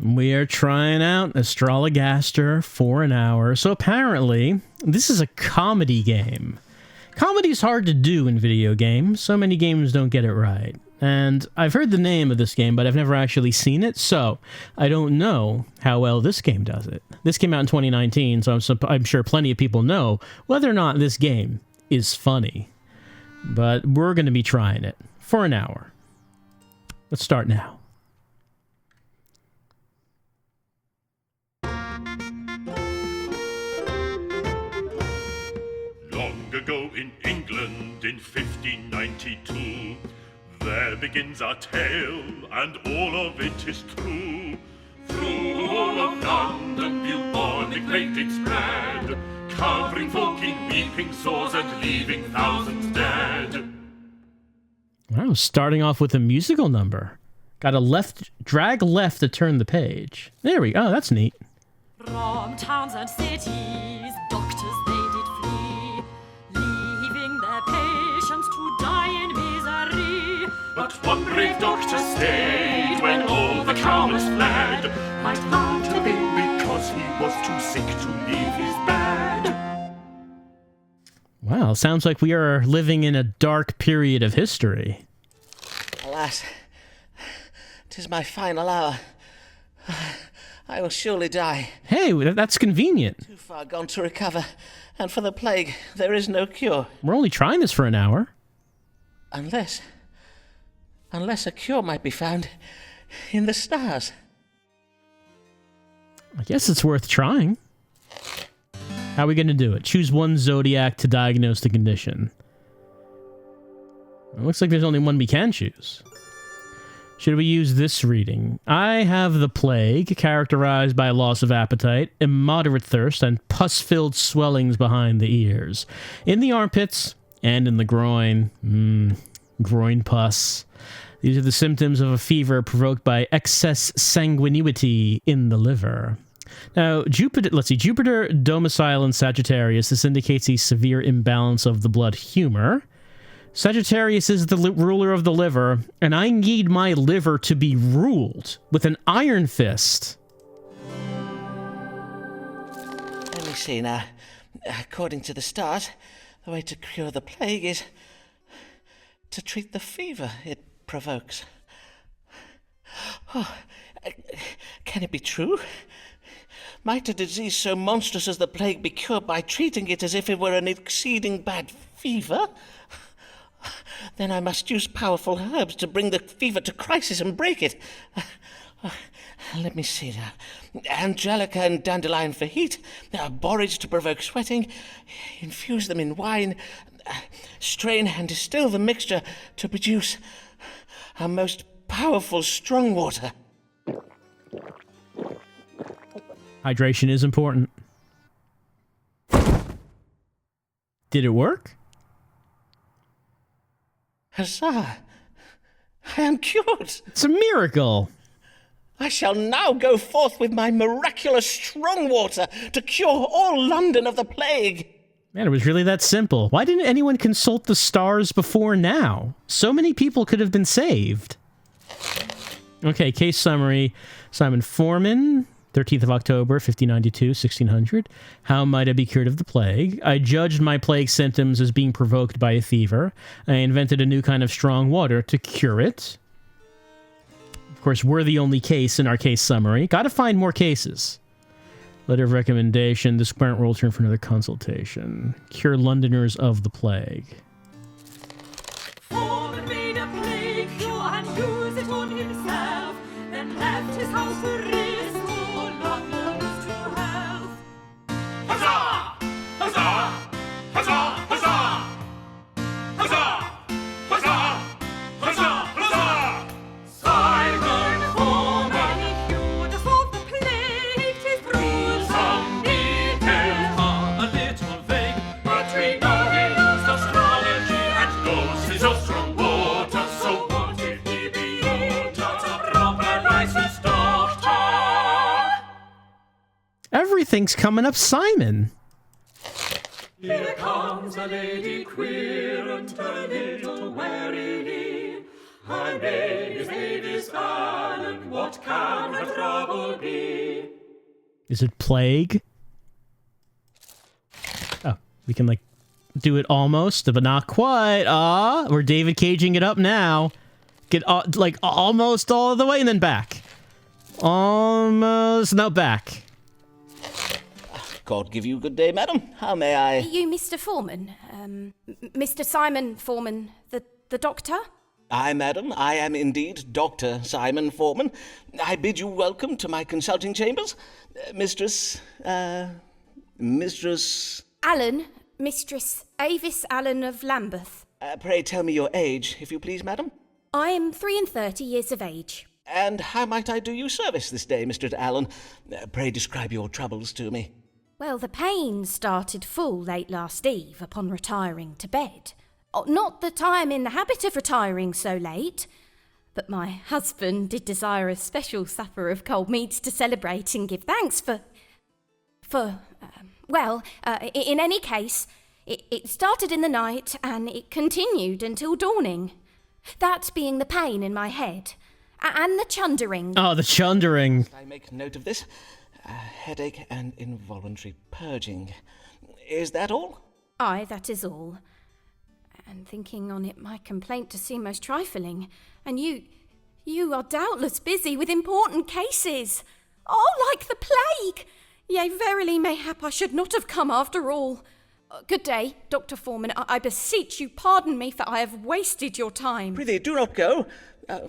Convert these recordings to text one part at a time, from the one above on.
We are trying out Astrologaster for an hour. So apparently, this is a comedy game. Comedy is hard to do in video games. So many games don't get it right. And I've heard the name of this game, but I've never actually seen it, so I don't know how well this game does it. This came out in 2019, so I'm sure plenty of people know whether or not this game is funny. But we're going to be trying it for an hour. Let's start now. Long ago in England in 1592, there begins our tale, and all of it is true. Through all of London bubonic plague did spread, covering folk in weeping sores and leaving thousands dead. Wow, starting off with a musical number. Got a drag left to turn the page. There we go, that's neat. From towns and cities, doctors they did flee, leaving their patients to die in misery. But one brave doctor stayed when all the cowards fled, might not have been because he was too sick to leave his bed. Wow, sounds like we are living in a dark period of history. Alas, 'tis my final hour. I will surely die. Hey, that's convenient. Too far gone to recover, and for the plague, there is no cure. We're only trying this for an hour. Unless a cure might be found in the stars. I guess it's worth trying. How are we going to do it? Choose one zodiac to diagnose the condition. It looks like there's only one we can choose. Should we use this reading? I have the plague, characterized by loss of appetite, immoderate thirst, and pus-filled swellings behind the ears. In the armpits and in the groin. Groin pus. These are the symptoms of a fever provoked by excess sanguinity in the liver. Now, Jupiter domicile in Sagittarius. This indicates a severe imbalance of the blood humor. Sagittarius is the ruler of the liver, and I need my liver to be ruled with an iron fist. Let me see now. According to the stars, the way to cure the plague is to treat the fever it provokes. Oh, can it be true? Might a disease so monstrous as the plague be cured by treating it as if it were an exceeding bad fever? Then I must use powerful herbs to bring the fever to crisis and break it. Let me see now. Angelica and dandelion for heat, borage to provoke sweating, infuse them in wine, strain and distill the mixture to produce a most powerful strong water. Hydration is important. Did it work? Huzzah! I am cured! It's a miracle! I shall now go forth with my miraculous strong water to cure all London of the plague. Man, it was really that simple. Why didn't anyone consult the stars before now? So many people could have been saved. Okay, case summary. Simon Foreman, 13th of October, 1592, 1600. How might I be cured of the plague? I judged my plague symptoms as being provoked by a fever. I invented a new kind of strong water to cure it. Of course, we're the only case in our case summary. Gotta find more cases. Letter of recommendation. This current will return for another consultation. Cure Londoners of the plague. Foreman made a plague cure and used it on himself, then left his house to restore Londoners to health. Huzzah! Huzzah! Huzzah! Huzzah! Huzzah! Huzzah! Huzzah! Huzzah! Simon Foreman, he cured us of the plague. His rules Some details are a little vague, but we know he used astrology and knows his own strong water. So won't it be used as a proper licensed doctor? Everything's coming up Simon. Here comes a lady queer and a little wary. My name is Avis, and what can my trouble be? Is it plague? Oh, we can, like, do it almost, but not quite. We're David Caging it up now. Get, like, almost all the way and then back. Almost, now back. God give you good day, madam. How may I... Are you Mr. Foreman? Mr. Simon Foreman, the doctor? Aye, madam, I am indeed Dr. Simon Foreman. I bid you welcome to my consulting chambers. Mistress... Allen, Mistress Avis Allen of Lambeth. Pray tell me your age, if you please, madam. I am 33 years of age. And how might I do you service this day, Mr. Allen? Pray describe your troubles to me. Well, the pain started full late last eve upon retiring to bed. Not that I am in the habit of retiring so late, but my husband did desire a special supper of cold meats to celebrate and give thanks in any case, it started in the night and it continued until dawning. That being the pain in my head. And the chundering. Oh, the chundering. I make note of this. Headache and involuntary purging. Is that all? Aye, that is all. And thinking on it, my complaint to seem most trifling. And you are doubtless busy with important cases. Oh, like the plague! Yea, verily, mayhap I should not have come after all. Good day, Dr. Foreman. I beseech you pardon me, for I have wasted your time. Prithee, do not go,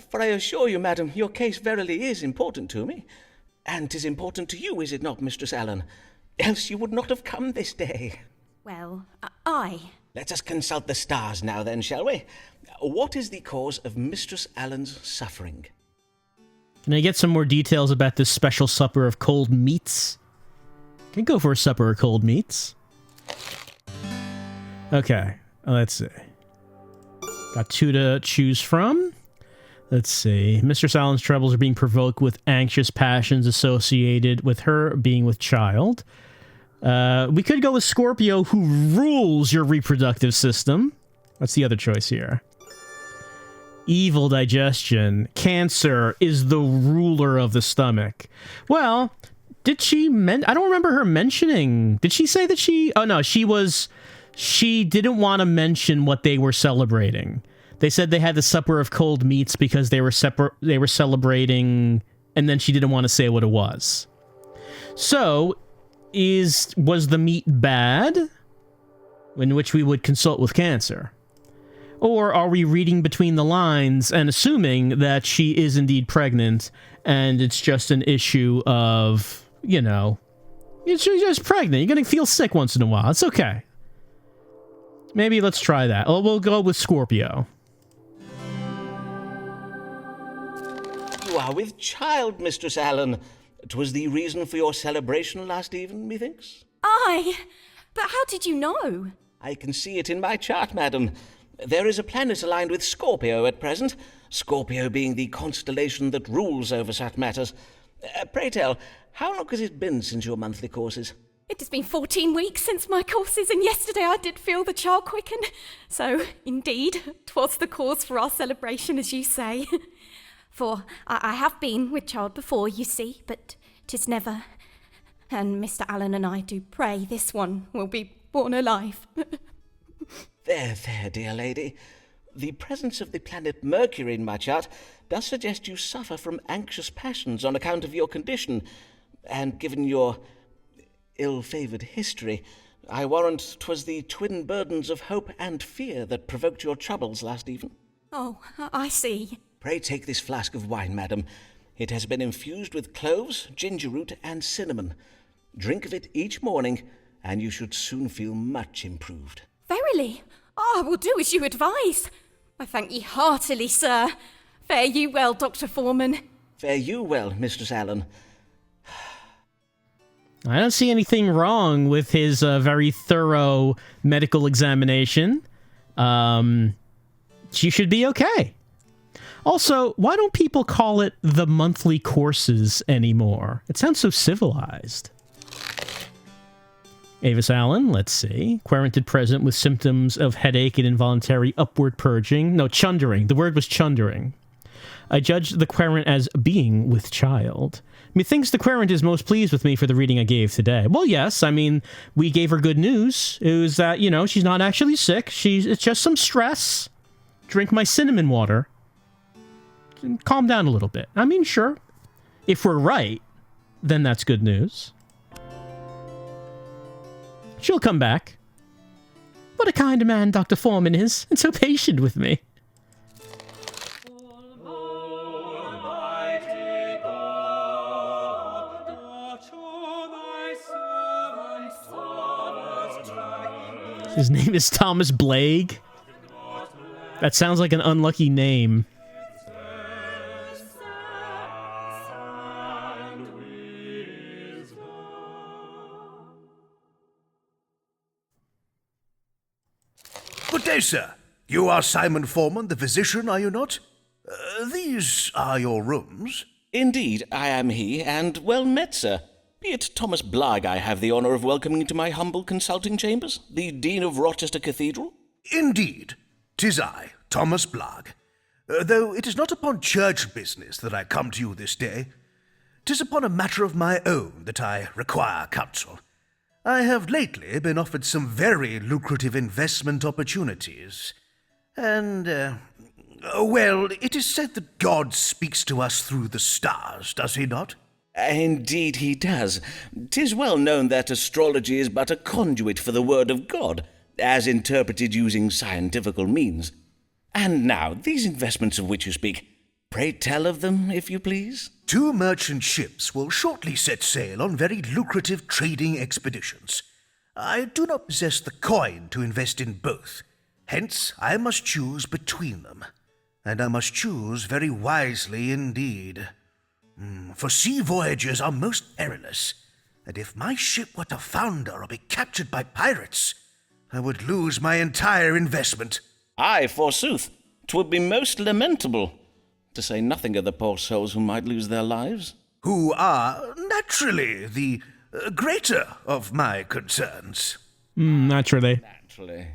for I assure you, madam, your case verily is important to me. And 'tis important to you, is it not, Mistress Allen? Else you would not have come this day. Well, aye. Let us consult the stars now then, shall we? What is the cause of Mistress Allen's suffering? Can I get some more details about this special supper of cold meats? Can I go for a supper of cold meats? Okay, let's see. Got two to choose from. Let's see. Mistress Allen's troubles are being provoked with anxious passions associated with her being with child. We could go with Scorpio, who rules your reproductive system. What's the other choice here? Evil digestion. Cancer is the ruler of the stomach. Well, did she I don't remember her mentioning. Did she say that she... Oh, no, she didn't want to mention what they were celebrating. They said they had the supper of cold meats because they were celebrating, and then she didn't want to say what it was. So, was the meat bad? In which we would consult with Cancer. Or are we reading between the lines and assuming that she is indeed pregnant, and it's just an issue of, you know, you're just pregnant. You're going to feel sick once in a while. It's okay. Maybe let's try that. Oh, we'll go with Scorpio. You are with child, Mistress Allen. 'Twas the reason for your celebration last even, methinks. Aye, but how did you know? I can see it in my chart, madam. There is a planet aligned with Scorpio at present, Scorpio being the constellation that rules over such matters. Pray tell, how long has it been since your monthly courses? It has been 14 weeks since my courses, and yesterday I did feel the child quicken. So, indeed, 'twas the cause for our celebration, as you say. For I have been with child before, you see, but 'tis never. And Mr. Allen and I do pray this one will be born alive. There, dear lady. The presence of the planet Mercury in my chart does suggest you suffer from anxious passions on account of your condition, and given your ill-favoured history, I warrant 'twas the twin burdens of hope and fear that provoked your troubles last even. Oh, I see. Pray take this flask of wine, madam. It has been infused with cloves, ginger root, and cinnamon. Drink of it each morning, and you should soon feel much improved. Verily, I will do as you advise. I thank ye heartily, sir. Fare you well, Dr. Foreman. Fare you well, Mistress Allen. I don't see anything wrong with his very thorough medical examination. She should be okay. Also, why don't people call it the monthly courses anymore? It sounds so civilized. Avis Allen, let's see. Querented present with symptoms of headache and involuntary upward purging. No, chundering. The word was chundering. I judge the querent as being with child. Methinks the querent is most pleased with me for the reading I gave today. Well, yes, I mean, we gave her good news. It was that, you know, she's not actually sick. It's just some stress. Drink my cinnamon water. Calm down a little bit. I mean, sure. If we're right, then that's good news. She'll come back. What a kind man Dr. Foreman is, and so patient with me. His name is Thomas Blake. That sounds like an unlucky name. Good day, sir. You are Simon Foreman, the physician, are you not? These are your rooms. Indeed, I am he, and well met, sir. Be it Thomas Blagg I have the honour of welcoming to my humble consulting chambers, the Dean of Rochester Cathedral? Indeed, 'tis I, Thomas Blagg. Though it is not upon church business that I come to you this day. 'Tis upon a matter of my own that I require counsel. I have lately been offered some very lucrative investment opportunities, and, well, it is said that God speaks to us through the stars, does he not? Indeed he does. 'Tis well known that astrology is but a conduit for the word of God, as interpreted using scientifical means. And now, these investments of which you speak, pray tell of them, if you please. 2 merchant ships will shortly set sail on very lucrative trading expeditions. I do not possess the coin to invest in both. Hence, I must choose between them. And I must choose very wisely indeed. For sea voyages are most perilous, and if my ship were to founder or be captured by pirates, I would lose my entire investment. Aye, forsooth, 'twould be most lamentable, to say nothing of the poor souls who might lose their lives. Who are, naturally, the greater of my concerns. Naturally. Naturally.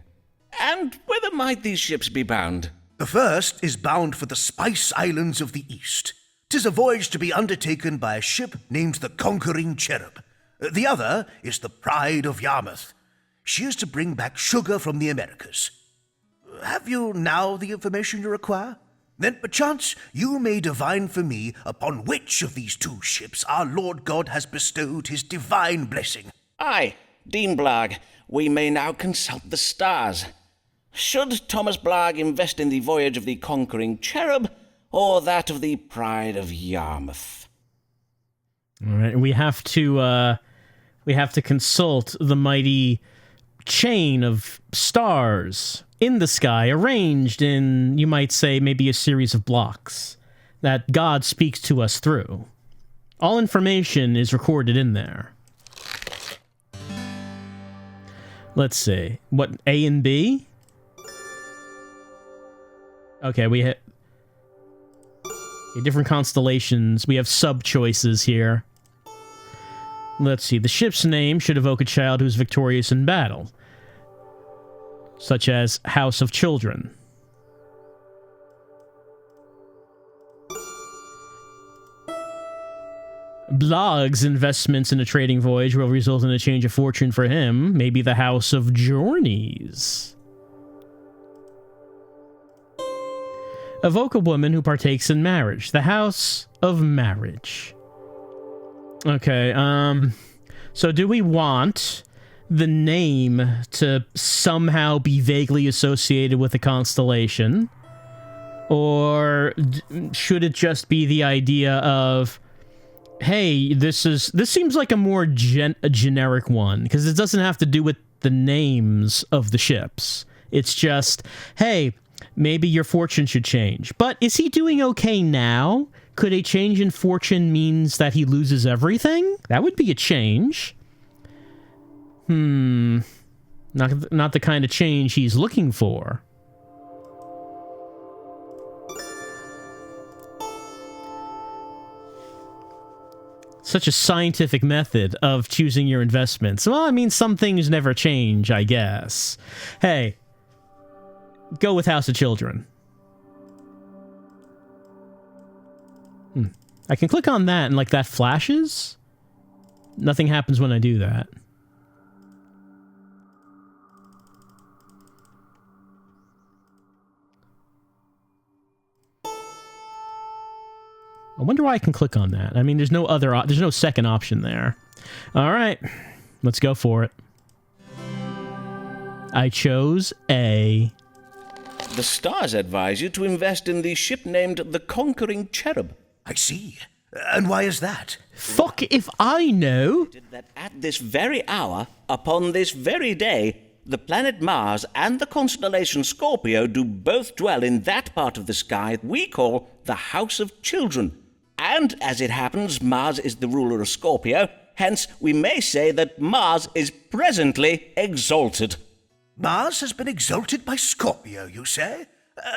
And whither might these ships be bound? The first is bound for the Spice Islands of the East. 'Tis a voyage to be undertaken by a ship named the Conquering Cherub. The other is the Pride of Yarmouth. She is to bring back sugar from the Americas. Have you now the information you require? Then perchance you may divine for me upon which of these 2 ships our Lord God has bestowed his divine blessing. Aye, Dean Blagg, we may now consult the stars. Should Thomas Blagg invest in the voyage of the Conquering Cherub, or that of the Pride of Yarmouth? All right, we have to consult the mighty chain of stars in the sky, arranged in, you might say, maybe a series of blocks that God speaks to us through. All information is recorded in there. Let's see. What, A and B? Okay, we have different constellations. We have sub-choices here. Let's see. The ship's name should evoke a child who's victorious in battle, such as House of Children. Blagg's investments in a trading voyage will result in a change of fortune for him. Maybe the House of Journeys. Evoke a woman who partakes in marriage. The House of Marriage. Okay, so do we want the name to somehow be vaguely associated with a constellation? Or should it just be the idea of, hey, this seems like a more generic one, because it doesn't have to do with the names of the ships. It's just, hey, maybe your fortune should change. But is he doing okay now? Could a change in fortune means that he loses everything? That would be a change. Not the kind of change he's looking for. Such a scientific method of choosing your investments. Well, I mean, some things never change, I guess. Hey, go with House of Children. I can click on that and, like, that flashes. Nothing happens when I do that. I wonder why I can click on that. I mean, there's no second option there. All right, let's go for it. I chose A. The stars advise you to invest in the ship named the Conquering Cherub. I see. And why is that? Fuck if I know. That at this very hour, upon this very day, the planet Mars and the constellation Scorpio do both dwell in that part of the sky we call the House of Children. And, as it happens, Mars is the ruler of Scorpio, hence we may say that Mars is presently exalted. Mars has been exalted by Scorpio, you say?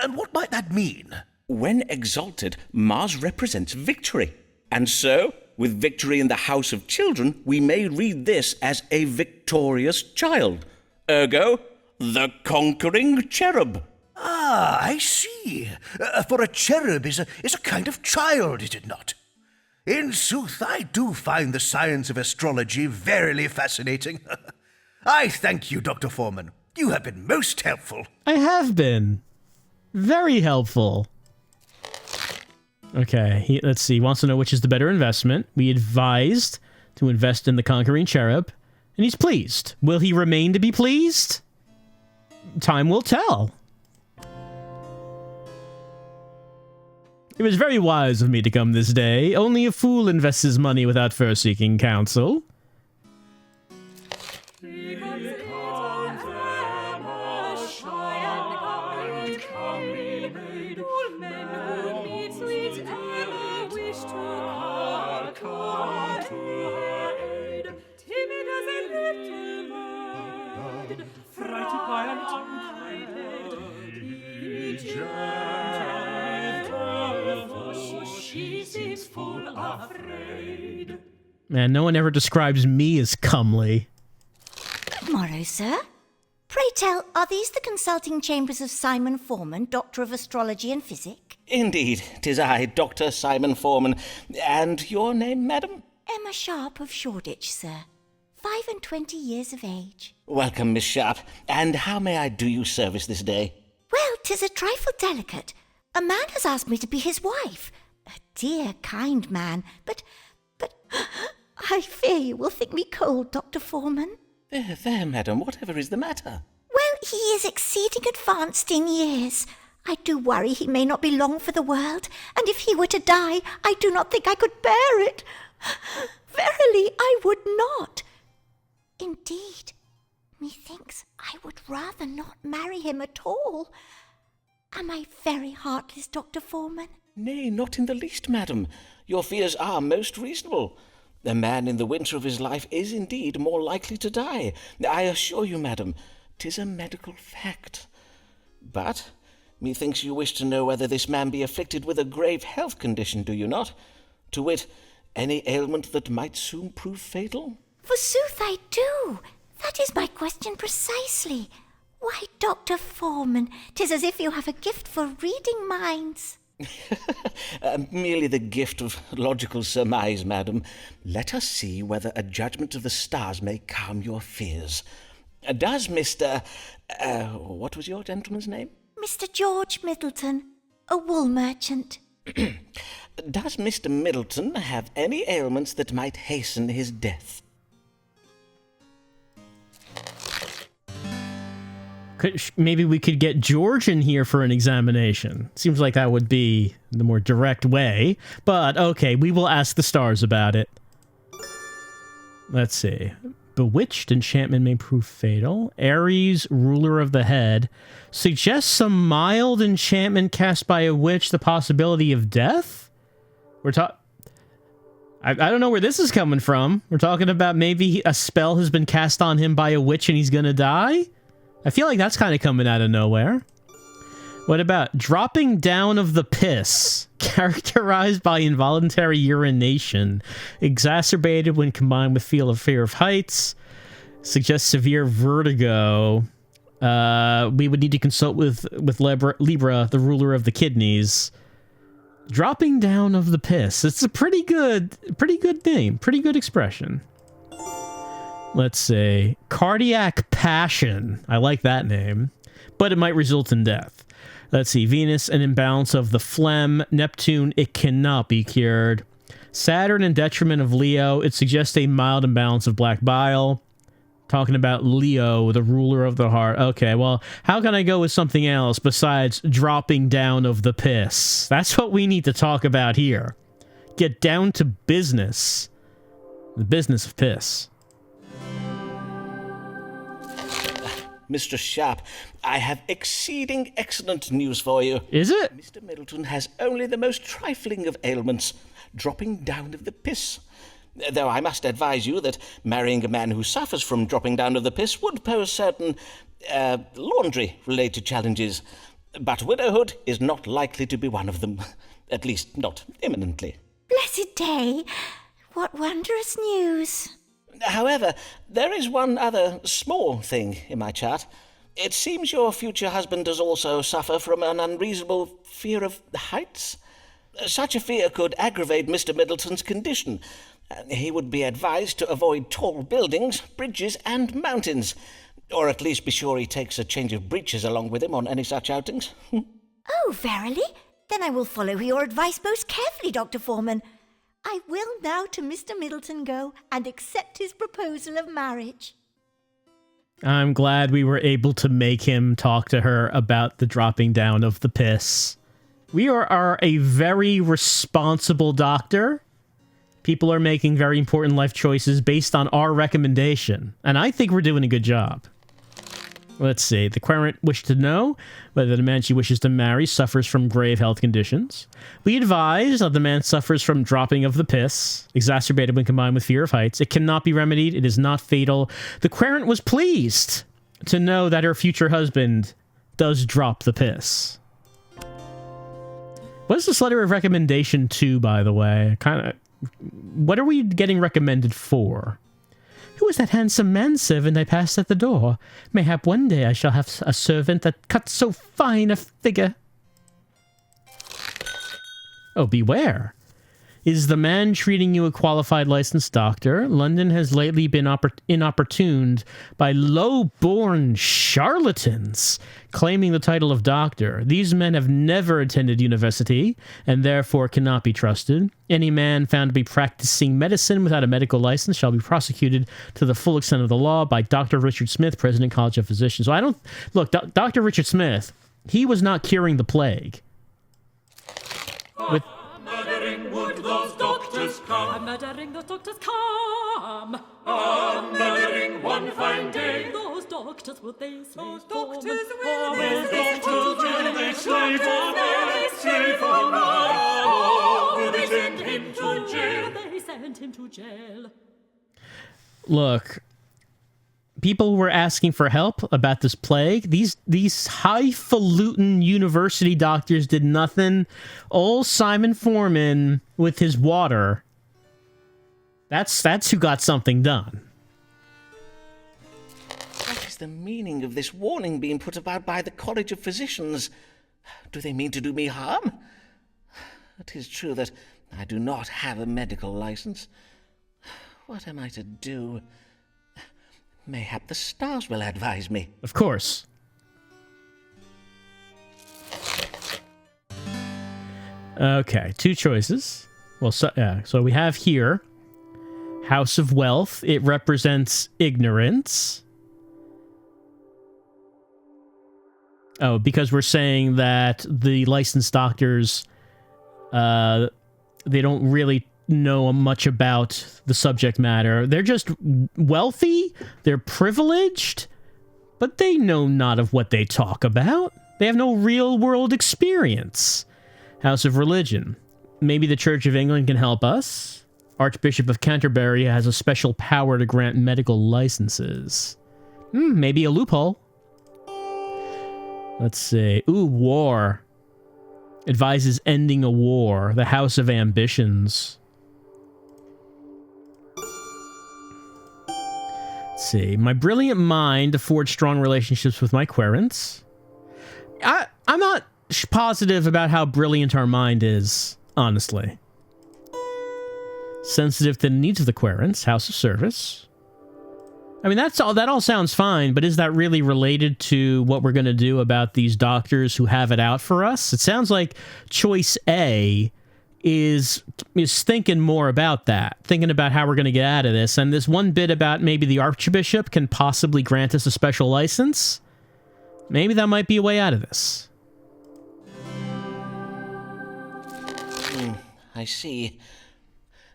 And what might that mean? When exalted, Mars represents victory. And so, with victory in the House of Children, we may read this as a victorious child. Ergo, the Conquering Cherub. Ah, I see. For a cherub is a kind of child, is it not? In sooth, I do find the science of astrology verily fascinating. I thank you, Dr. Foreman. You have been most helpful. I have been. Very helpful. Okay, let's see. He wants to know which is the better investment. We advised to invest in the Conquering Cherub, and he's pleased. Will he remain to be pleased? Time will tell. It was very wise of me to come this day. Only a fool invests his money without first seeking counsel. Man, no one ever describes me as comely. Morrow, sir. Pray tell, are these the consulting chambers of Simon Foreman, Doctor of Astrology and Physic? Indeed, 'tis I, Dr. Simon Foreman. And your name, madam? Emma Sharp of Shoreditch, sir. 25 years of age. Welcome, Miss Sharp. And how may I do you service this day? Well, 'tis a trifle delicate. A man has asked me to be his wife. A dear, kind man, but I fear you will think me cold, Dr. Foreman. There, madam, whatever is the matter? Well, he is exceeding advanced in years. I do worry he may not be long for the world, and if he were to die, I do not think I could bear it. Verily, I would not. Indeed, methinks I would rather not marry him at all. Am I very heartless, Dr. Foreman? Nay, not in the least, madam. Your fears are most reasonable. A man in the winter of his life is indeed more likely to die. I assure you, madam, 'tis a medical fact. But methinks you wish to know whether this man be afflicted with a grave health condition, do you not? To wit, any ailment that might soon prove fatal? Forsooth I do. That is my question precisely. Why, Dr. Foreman, 'tis as if you have a gift for reading minds. Merely the gift of logical surmise, madam. Let us see whether a judgment of the stars may calm your fears. Does Mr. What was your gentleman's name? Mr. George Middleton, a wool merchant. Does Mr. Middleton have any ailments that might hasten his death? Maybe we could get George in here for an examination. Seems like that would be the more direct way. But, okay, we will ask the stars about it. Let's see. Bewitched enchantment may prove fatal. Aries, ruler of the head, suggests some mild enchantment cast by a witch, the possibility of death? I don't know where this is coming from. We're talking about maybe a spell has been cast on him by a witch and he's gonna die? I feel like that's kind of coming out of nowhere. What about dropping down of the piss, characterized by involuntary urination, exacerbated when combined with fear of heights, suggests severe vertigo. We would need to consult with Libra, the ruler of the kidneys. Dropping down of the piss. It's a pretty good name, pretty good expression. Let's say cardiac passion. I like that name, but it might result in death. Let's see, Venus, an imbalance of the phlegm. Neptune, it cannot be cured. Saturn, in detriment of Leo, it suggests a mild imbalance of black bile. Talking about Leo, the ruler of the heart. Okay, well, how can I go with something else besides dropping down of the piss? That's what we need to talk about here. Get down to business. The business of piss. Mr. Sharp, I have exceeding excellent news for you. Is it? Mr. Middleton has only the most trifling of ailments, dropping down of the piss. Though I must advise you that marrying a man who suffers from dropping down of the piss would pose certain laundry-related challenges. But widowhood is not likely to be one of them, at least not imminently. Blessed day! What wondrous news! However, there is one other small thing in my chart. It seems your future husband does also suffer from an unreasonable fear of heights. Such a fear could aggravate Mr. Middleton's condition. He would be advised to avoid tall buildings, bridges, and mountains. Or at least be sure he takes a change of breeches along with him on any such outings. Oh, verily? Then I will follow your advice most carefully, Dr. Foreman. I will now to Mr. Middleton go and accept his proposal of marriage. I'm glad we were able to make him talk to her about the dropping down of the piss. We are a very responsible doctor. People are making very important life choices based on our recommendation, and I think we're doing a good job. Let's see. The querent wished to know whether the man she wishes to marry suffers from grave health conditions. We advise that the man suffers from dropping of the piss, exacerbated when combined with fear of heights. It cannot be remedied. It is not fatal. The querent was pleased to know that her future husband does drop the piss. What is this letter of recommendation to, by the way? What are we getting recommended for? Who is that handsome manservant I passed at the door? Mayhap one day I shall have a servant that cuts so fine a figure. Oh, beware. Is the man treating you a qualified licensed doctor? London has lately been inopportuned by low-born charlatans claiming the title of doctor. These men have never attended university and therefore cannot be trusted. Any man found to be practicing medicine without a medical license shall be prosecuted to the full extent of the law by Dr. Richard Smith, President, College of Physicians. So Dr. Richard Smith, he was not curing the plague. With Murdering would those doctors come. Murdering those doctors come. Murdering one fine day. Those doctors would they slave Those for doctors me? will Those they slave for me. slave for me. Will they send him to jail? They sent him to jail. Look, people were asking for help about this plague. These highfalutin university doctors did nothing. Old Simon Foreman with his water. That's who got something done. What is the meaning of this warning being put about by the College of Physicians? Do they mean to do me harm? It is true that I do not have a medical license. What am I to do? Mayhap the stars will advise me. Of course. Okay, two choices. Well, so we have here House of Wealth. It represents ignorance. Oh, because we're saying that the licensed doctors, they don't really know much about the subject matter. They're just wealthy, they're privileged, but they know not of what they talk about. They have no real-world experience. House of Religion. Maybe the Church of England can help us. Archbishop of Canterbury has a special power to grant medical licenses. Maybe a loophole. Let's see. Ooh, war. Advises ending a war. The House of Ambitions. Let's see. My brilliant mind to forge strong relationships with my querents. I'm not positive about how brilliant our mind is, honestly. Sensitive to the needs of the querents. House of Service. I mean, that all sounds fine, but is that really related to what we're going to do about these doctors who have it out for us? It sounds like choice A is thinking more about that, thinking about how we're going to get out of this. And this one bit about maybe the Archbishop can possibly grant us a special license. Maybe that might be a way out of this. I see.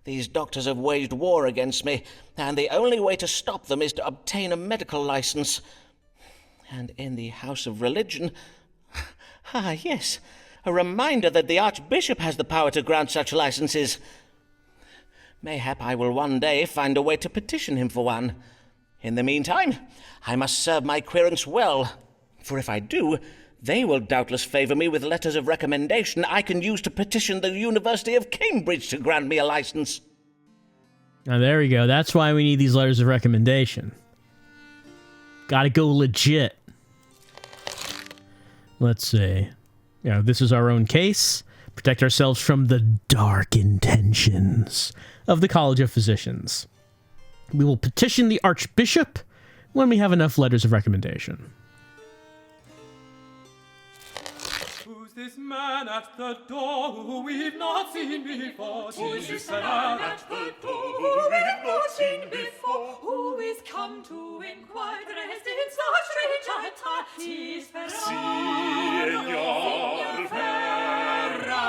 These doctors have waged war against me, and the only way to stop them is to obtain a medical license. And in the House of Religion... Ah, yes, a reminder that the Archbishop has the power to grant such licenses. Mayhap I will one day find a way to petition him for one. In the meantime, I must serve my querents well, for if I do, they will doubtless favour me with letters of recommendation I can use to petition the University of Cambridge to grant me a license. Now, there we go. That's why we need these letters of recommendation. Gotta go legit. Let's see. This is our own case. Protect ourselves from the dark intentions of the College of Physicians. We will petition the Archbishop when we have enough letters of recommendation. This man at the door who we've not seen before. Who is this man at the door who we've not seen before? Who is come to inquire the rest in so strange attire? Tis Ferraro, Signor Ferraro.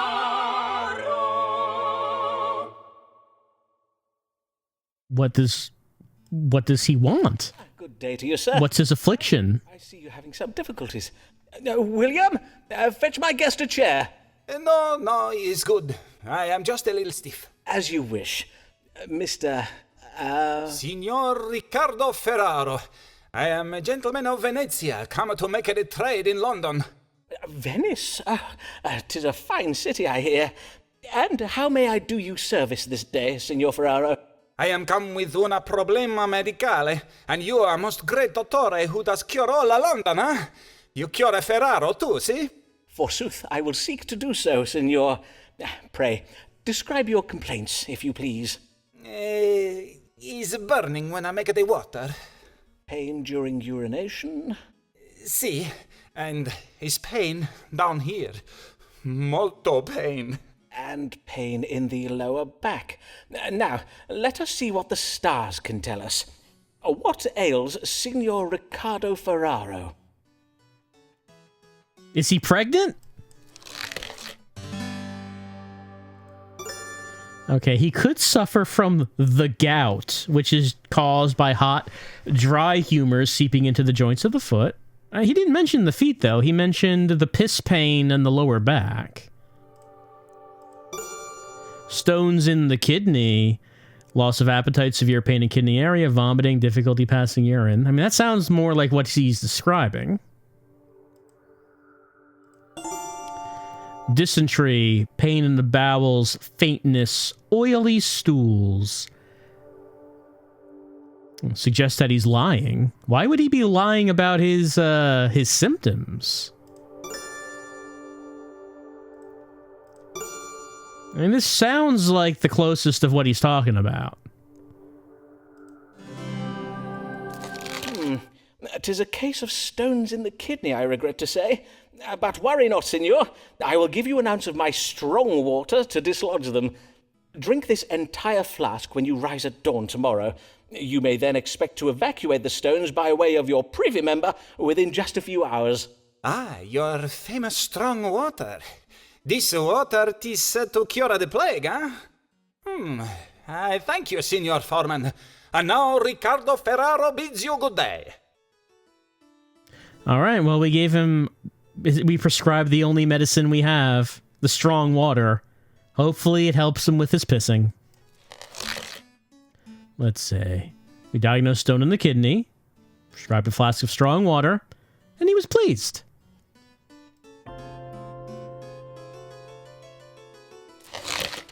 What does he want? Good day to you, sir. What's his affliction? I see you're having some difficulties. William, fetch my guest a chair. No, it's good. I am just a little stiff. As you wish. Mr. Signor Riccardo Ferraro. I am a gentleman of Venezia, come to make a trade in London. Venice? 'Tis a fine city, I hear. And how may I do you service this day, Signor Ferraro? I am come with una problema medicale, and you are most great dottore who does cure all London, eh? You cure Ferraro too, see? Forsooth, I will seek to do so, Signor. Pray, describe your complaints, if you please. Is burning when I make the water. Pain during urination? See, and is pain down here. Molto pain. And pain in the lower back. Now, let us see what the stars can tell us. What ails Signor Riccardo Ferraro? Is he pregnant? Okay, he could suffer from the gout, which is caused by hot, dry humors seeping into the joints of the foot. He didn't mention the feet, though. He mentioned the piss pain and the lower back. Stones in the kidney, loss of appetite, severe pain in kidney area, vomiting, difficulty passing urine. I mean, that sounds more like what he's describing. Dysentery, pain in the bowels, faintness, oily stools. Suggests that he's lying. Why would he be lying about his symptoms? I mean, this sounds like the closest of what he's talking about. 'Tis a case of stones in the kidney, I regret to say. But worry not, Signor. I will give you an ounce of my strong water to dislodge them. Drink this entire flask when you rise at dawn tomorrow. You may then expect to evacuate the stones by way of your privy member within just a few hours. Ah, your famous strong water. This water is said to cure the plague, eh? I thank you, Signor Foreman. And now Riccardo Ferraro bids you good day. All right, well, we prescribed the only medicine we have, the strong water. Hopefully it helps him with his pissing. Let's see. We diagnosed stone in the kidney, prescribed a flask of strong water, and he was pleased.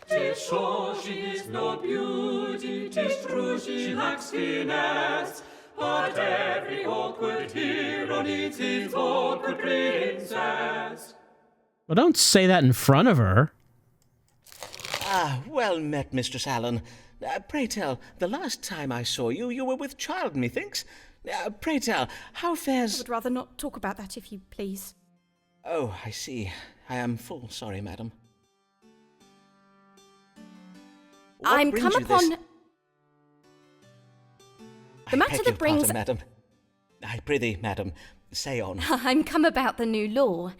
'Tis sure she's no beauty, 'tis true she lacks finesse, but every awkward hero needs his awkward princess. Well, don't say that in front of her. Ah, well met, Mistress Allen. Pray tell, the last time I saw you, you were with child, methinks. Pray tell, how I fares... would rather not talk about that, if you please. Oh, I see. I am full sorry, madam. What I'm brings come you upon... this? The matter I beg that your brings... pardon, madam. I prithee, madam, say on. I'm come about the new law.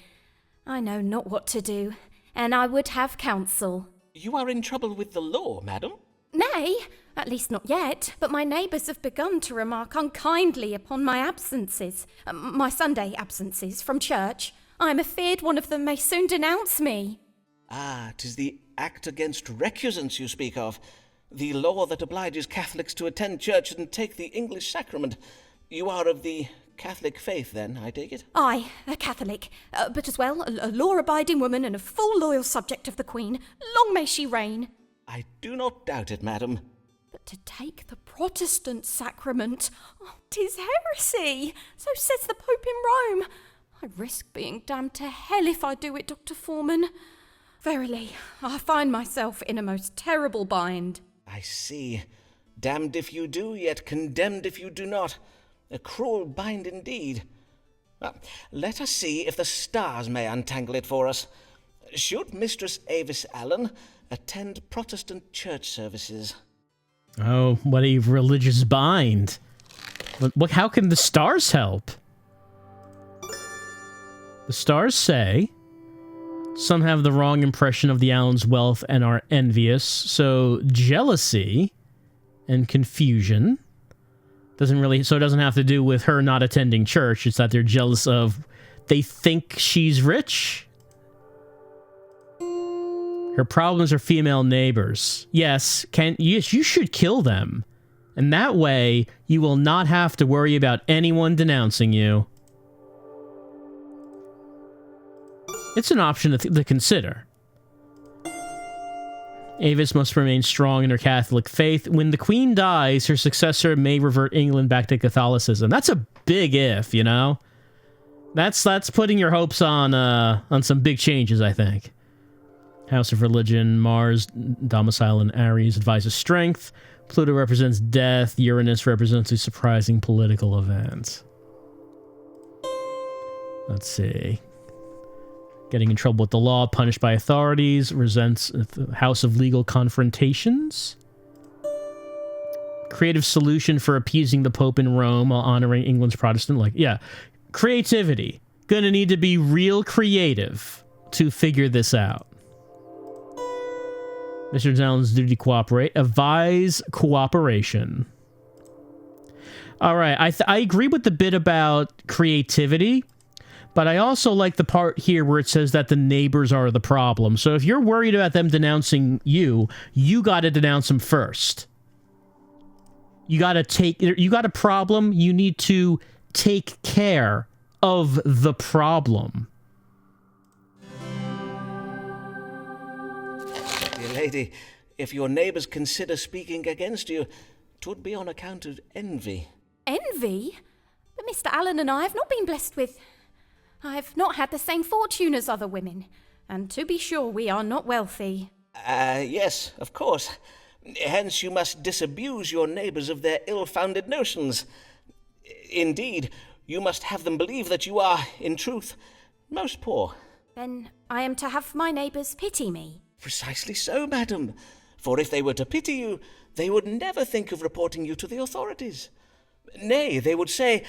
I know not what to do, and I would have counsel. You are in trouble with the law, madam? Nay, at least not yet, but my neighbours have begun to remark unkindly upon my absences, my Sunday absences, from church. I am afeard one of them may soon denounce me. Ah, 'tis the Act Against Recusants you speak of. The law that obliges Catholics to attend church and take the English sacrament. You are of the Catholic faith, then, I take it? I, a Catholic, but as well a law-abiding woman and a full loyal subject of the Queen. Long may she reign. I do not doubt it, madam. But to take the Protestant sacrament, 'tis heresy. So says the Pope in Rome. I risk being damned to hell if I do it, Dr. Foreman. Verily, I find myself in a most terrible bind. I see. Damned if you do, yet condemned if you do not. A cruel bind indeed. Well, let us see if the stars may untangle it for us. Should Mistress Avis Allen attend Protestant church services? Oh, what a religious bind. How can the stars help? The stars say some have the wrong impression of the Allen's wealth and are envious, so jealousy and confusion it doesn't have to do with her not attending church. It's that they're jealous of, they think she's rich. Her problems are female neighbors. Yes, you should kill them. And that way, you will not have to worry about anyone denouncing you. It's an option to consider. Avis must remain strong in her Catholic faith. When the Queen dies, her successor may revert England back to Catholicism. That's a big if, you know? That's putting your hopes on some big changes, I think. House of Religion, Mars, domicile in Aries, advises strength. Pluto represents death. Uranus represents a surprising political event. Let's see. Getting in trouble with the law, punished by authorities, resents the House of Legal Confrontations. Creative solution for appeasing the Pope in Rome while honoring England's Protestant, creativity. Gonna need to be real creative to figure this out. Mr. Allen's duty to cooperate. Advise cooperation. All right, I agree with the bit about creativity. But I also like the part here where it says that the neighbors are the problem. So if you're worried about them denouncing you, you got to denounce them first. You got a problem, you need to take care of the problem. Dear lady, if your neighbours consider speaking against you, 'twould be on account of envy. Envy? But Mr. Allen and I have not been blessed with... I've not had the same fortune as other women, and to be sure we are not wealthy. Yes, of course. Hence you must disabuse your neighbours of their ill-founded notions. Indeed, you must have them believe that you are, in truth, most poor. Then I am to have my neighbours pity me? Precisely so, madam. For if they were to pity you, they would never think of reporting you to the authorities. Nay, they would say,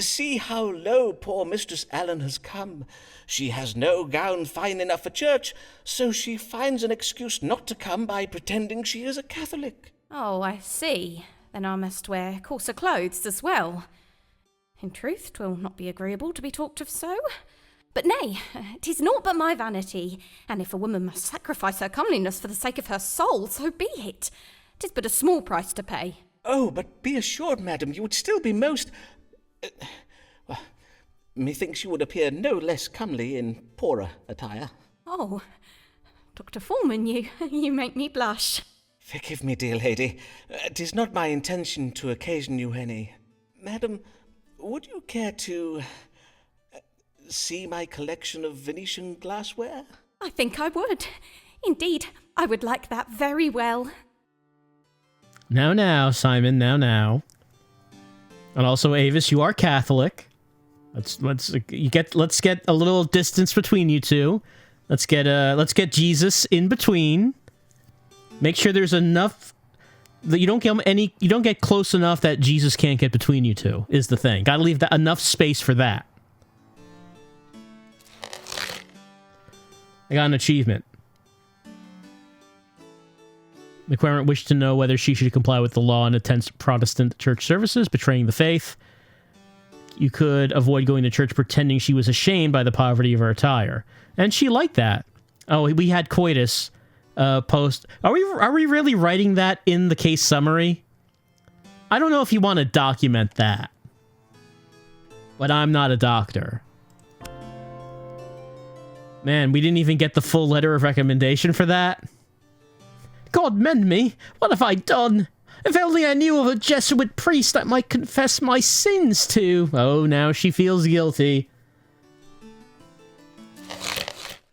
see how low poor Mistress Allen has come. She has no gown fine enough for church, so she finds an excuse not to come by pretending she is a Catholic. Oh, I see. Then I must wear coarser clothes as well. In truth, 'twill not be agreeable to be talked of so. But nay, 'tis naught but my vanity, and if a woman must sacrifice her comeliness for the sake of her soul, so be it. 'Tis but a small price to pay. Oh, but be assured, madam, you would still be most... methinks you would appear no less comely in poorer attire. Oh, Dr. Foreman, you make me blush. Forgive me, dear lady. 'Tis not my intention to occasion you any. Madam, would you care to see my collection of Venetian glassware? I think I would. Indeed, I would like that very well. Now, Simon, now. And also, Avis, you are Catholic. Let's get a little distance between you two. Let's get Jesus in between. Make sure there's enough that you don't get close enough that Jesus can't get between you two, is the thing. Gotta leave enough space for that. I got an achievement. McQuarrie wished to know whether she should comply with the law and attend Protestant church services, betraying the faith. You could avoid going to church pretending she was ashamed by the poverty of her attire. And she liked that. Oh, we had coitus post. Are we really writing that in the case summary? I don't know if you want to document that. But I'm not a doctor. Man, we didn't even get the full letter of recommendation for that. God mend me, what have I done? If only I knew of a Jesuit priest I might confess my sins to. Oh, now she feels guilty.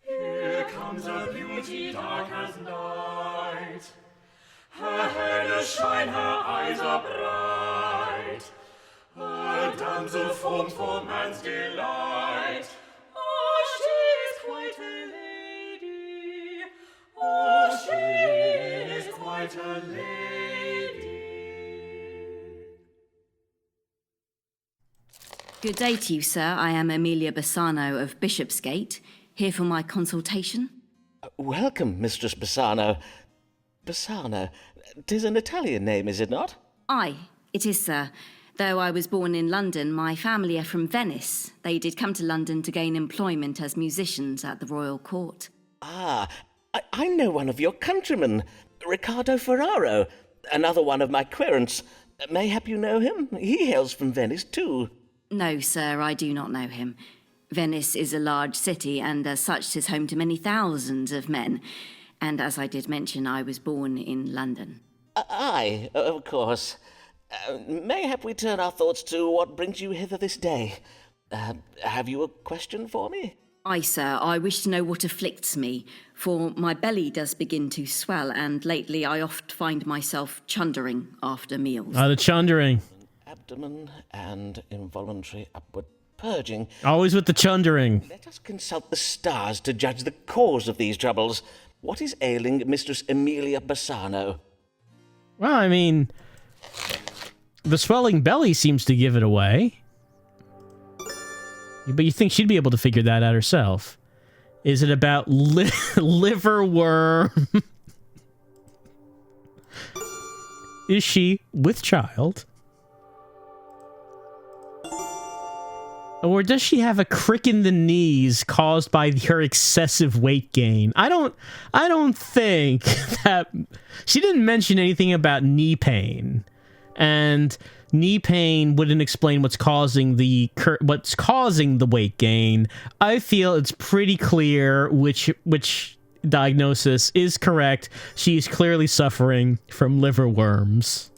Here comes a beauty dark as night. Her hair does shine, her eyes are bright. A damsel formed for man's delight. Oh, she is quite a lady. Oh, she is quite a lady. Good day to you, sir. I am Emilia Bassano of Bishopsgate, here for my consultation. Welcome, Mistress Bassano. Bassano, 'tis an Italian name, is it not? Aye, it is, sir. Though I was born in London, my family are from Venice. They did come to London to gain employment as musicians at the royal court. Ah, I know one of your countrymen, Riccardo Ferraro, another one of my querents. Mayhap you know him? He hails from Venice, too. No, sir, I do not know him. Venice is a large city, and as such 'tis home to many thousands of men. And as I did mention, I was born in London. Aye, of course. Mayhap we turn our thoughts to what brings you hither this day. Have you a question for me? Aye, sir, I wish to know what afflicts me, for my belly does begin to swell, and lately I oft find myself chundering after meals. The chundering. Abdomen and involuntary upward purging. Always with the chundering. Let us consult the stars to judge the cause of these troubles. What is ailing Mistress Emilia Bassano? Well, I mean, the swelling belly seems to give it away. But you think she'd be able to figure that out herself. Is it about liverworm? Is she with child? Or does she have a crick in the knees caused by her excessive weight gain? I don't think that she didn't mention anything about knee pain. And knee pain wouldn't explain what's causing the weight gain. I feel it's pretty clear which diagnosis is correct. She's clearly suffering from liver worms.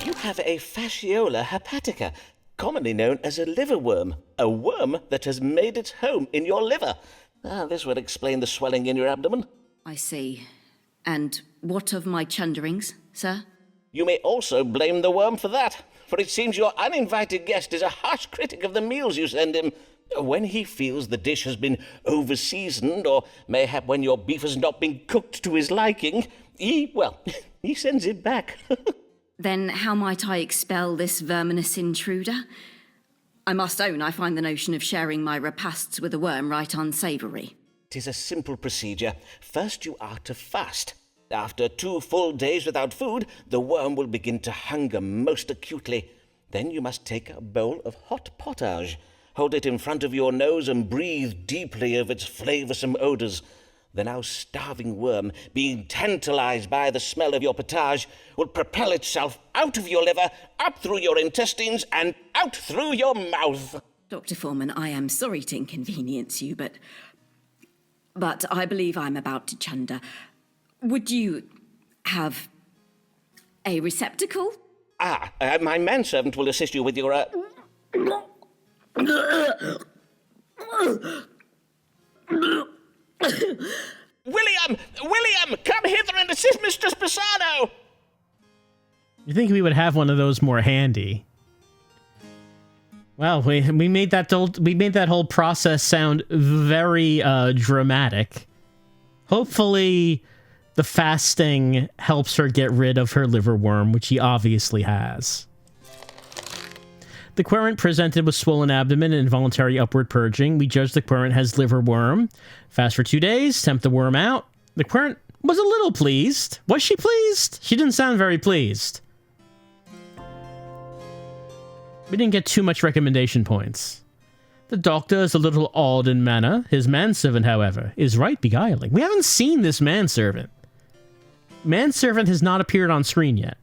You have a fasciola hepatica, commonly known as a liver worm, a worm that has made its home in your liver. This would explain the swelling in your abdomen. I see. And what of my chunderings, sir? You may also blame the worm for that, for it seems your uninvited guest is a harsh critic of the meals you send him. When he feels the dish has been over-seasoned, or mayhap when your beef has not been cooked to his liking, he sends it back. Then how might I expel this verminous intruder? I must own I find the notion of sharing my repasts with a worm right unsavoury. 'Tis a simple procedure. First you are to fast. After 2 full days without food, the worm will begin to hunger most acutely. Then you must take a bowl of hot pottage, hold it in front of your nose and breathe deeply of its flavoursome odours. The now starving worm, being tantalized by the smell of your potage, will propel itself out of your liver, up through your intestines, and out through your mouth. Dr. Foreman, I am sorry to inconvenience you, but but I believe I'm about to chunder. Would you have a receptacle? My manservant will assist you with your, William, come hither and assist Mistress Pisano! You think we would have one of those more handy? Well, we made that whole process sound very dramatic. Hopefully, the fasting helps her get rid of her liverworm, which he obviously has. The querent presented with swollen abdomen and involuntary upward purging. We judge the querent has liverworm. Fast for 2 days, tempt the worm out. The querent was a little pleased. Was she pleased? She didn't sound very pleased. We didn't get too much recommendation points. The doctor is a little odd in manner. His manservant, however, is right beguiling. We haven't seen this manservant. Manservant has not appeared on screen yet.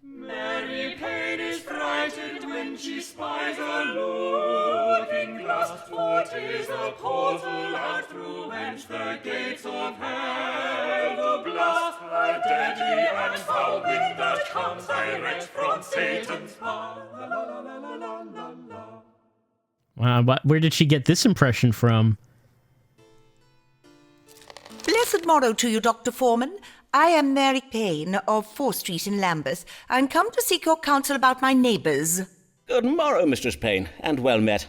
Mary Payne is frightened when she spies a looking glass, for 'tis a portal out through whence the gates of hell do blast. A deadly and foul wind that comes direct from Satan's paw. Wow, where did she get this impression from? Blessed morrow to you, Dr. Foreman. I am Mary Payne of 4th Street in Lambeth. I'm come to seek your counsel about my neighbours. Good morrow, Mistress Payne, and well met.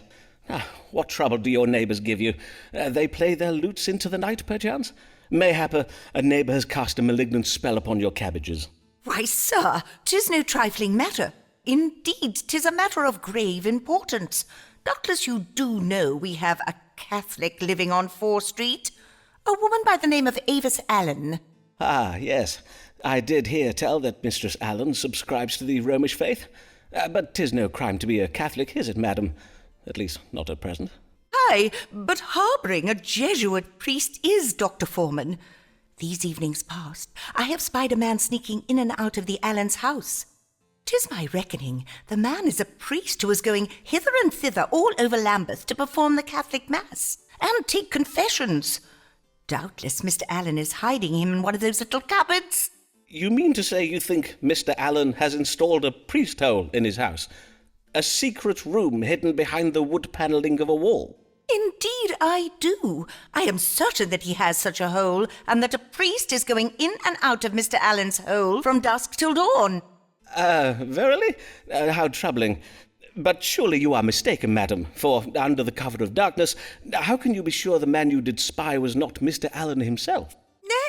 What trouble do your neighbours give you? They play their lutes into the night, perchance? Mayhap a neighbour has cast a malignant spell upon your cabbages. Why, sir, 'tis no trifling matter. Indeed, 'tis a matter of grave importance. Doubtless you do know we have a Catholic living on 4th Street, a woman by the name of Avis Allen. Ah, yes. I did hear tell that Mistress Allen subscribes to the Romish faith. But 'tis no crime to be a Catholic, is it, madam? At least, not at present. Aye, but harbouring a Jesuit priest is, Dr. Foreman. These evenings past, I have spied a man sneaking in and out of the Allens' house. 'Tis my reckoning the man is a priest who is going hither and thither all over Lambeth to perform the Catholic Mass and take confessions. Doubtless Mr. Allen is hiding him in one of those little cupboards. You mean to say you think Mr. Allen has installed a priest hole in his house? A secret room hidden behind the wood panelling of a wall? Indeed I do. I am certain that he has such a hole, and that a priest is going in and out of Mr. Allen's hole from dusk till dawn. Verily? How troubling. But surely you are mistaken, madam, for under the cover of darkness, how can you be sure the man you did spy was not Mr. Allen himself?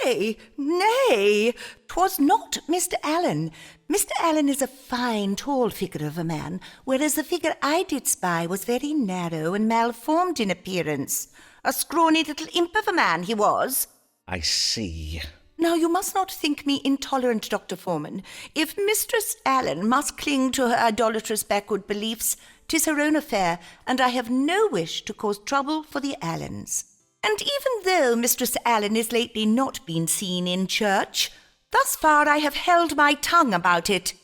Nay, 'twas not Mr. Allen. Mr. Allen is a fine, tall figure of a man, whereas the figure I did spy was very narrow and malformed in appearance. A scrawny little imp of a man he was. I see. Now, you must not think me intolerant, Dr. Foreman. If Mistress Allen must cling to her idolatrous backward beliefs, 'tis her own affair, and I have no wish to cause trouble for the Allens. And even though Mistress Allen is lately not been seen in church, thus far I have held my tongue about it.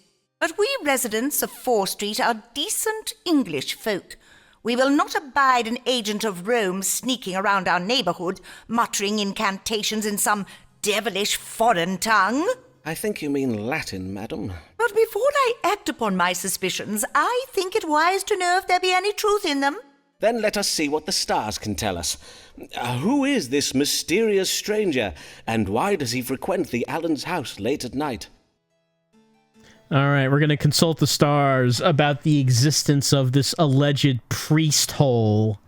But we residents of 4th Street are decent English folk. We will not abide an agent of Rome sneaking around our neighbourhood, muttering incantations in some devilish foreign tongue. I think you mean Latin, madam. But before I act upon my suspicions, I think it wise to know if there be any truth in them. Then let us see what the stars can tell us. Who is this mysterious stranger, and why does he frequent the Allens' house late at night? All right, we're going to consult the stars about the existence of this alleged priest hole,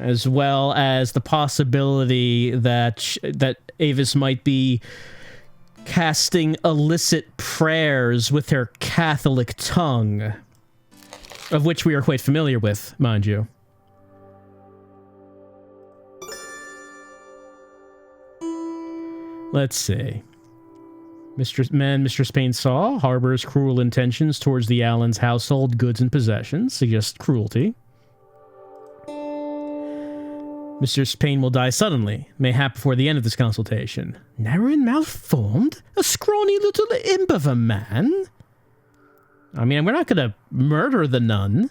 as well as the possibility that Avis might be casting illicit prayers with her Catholic tongue, of which we are quite familiar with, mind you. Let's see. Mistress Payne saw harbors cruel intentions towards the Allens' household goods and possessions, suggests cruelty. Mistress Payne will die suddenly, mayhap before the end of this consultation. Narrow and malformed? A scrawny little imp of a man? I mean, we're not going to murder the nun.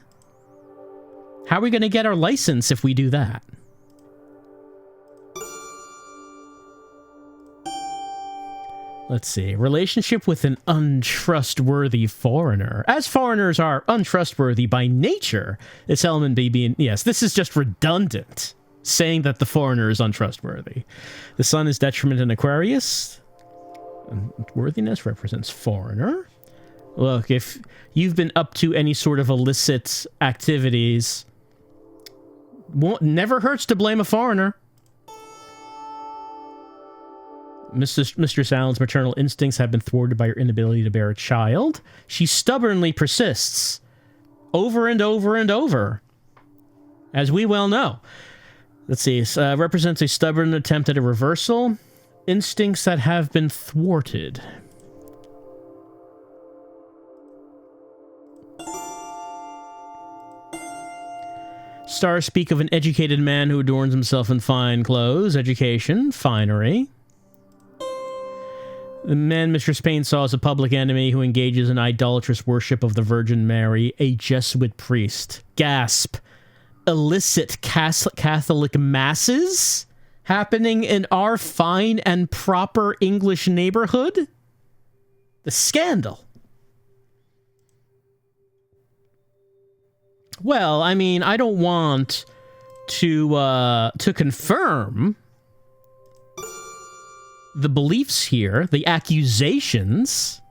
How are we going to get our license if we do that? Let's see. Relationship with an untrustworthy foreigner. As foreigners are untrustworthy by nature, this element may be... Yes, this is just redundant, saying that the foreigner is untrustworthy. The sun is detriment in Aquarius. Worthiness represents foreigner. Look, if you've been up to any sort of illicit activities, never hurts to blame a foreigner. Mistress Allen's maternal instincts have been thwarted by her inability to bear a child. She stubbornly persists over and over and over, as we well know. Let's see, represents a stubborn attempt at a reversal. Instincts that have been thwarted. Stars speak of an educated man who adorns himself in fine clothes, education, finery. The man Mistress Payne saw as a public enemy who engages in idolatrous worship of the Virgin Mary, a Jesuit priest. Gasp. Illicit Catholic masses happening in our fine and proper English neighborhood? The scandal. Well, I mean, I don't want to confirm the beliefs here, the accusations.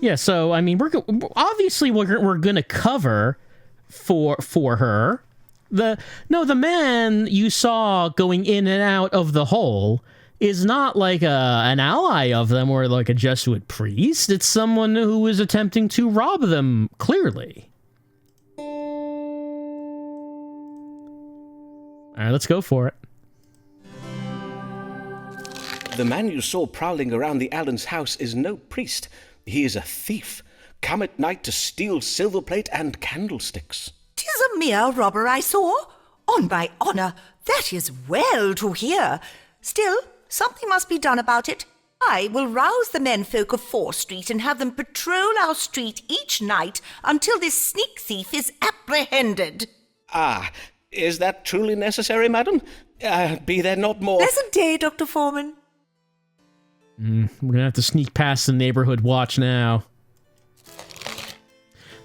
Yeah, so I mean, we're gonna cover for her the man you saw going in and out of the hole is not like an ally of them or like a Jesuit priest. It's someone who is attempting to rob them, clearly. All right, let's go for it. The man you saw prowling around the Allen's house is no priest. He is a thief, come at night to steal silver plate and candlesticks. 'Tis a mere robber I saw. On my honour, that is well to hear. Still, something must be done about it. I will rouse the menfolk of 4th Street and have them patrol our street each night until this sneak thief is apprehended. Ah, is that truly necessary, madam? Be there not more... Pleasant day, Dr. Foreman. We're gonna have to sneak past the neighborhood watch now.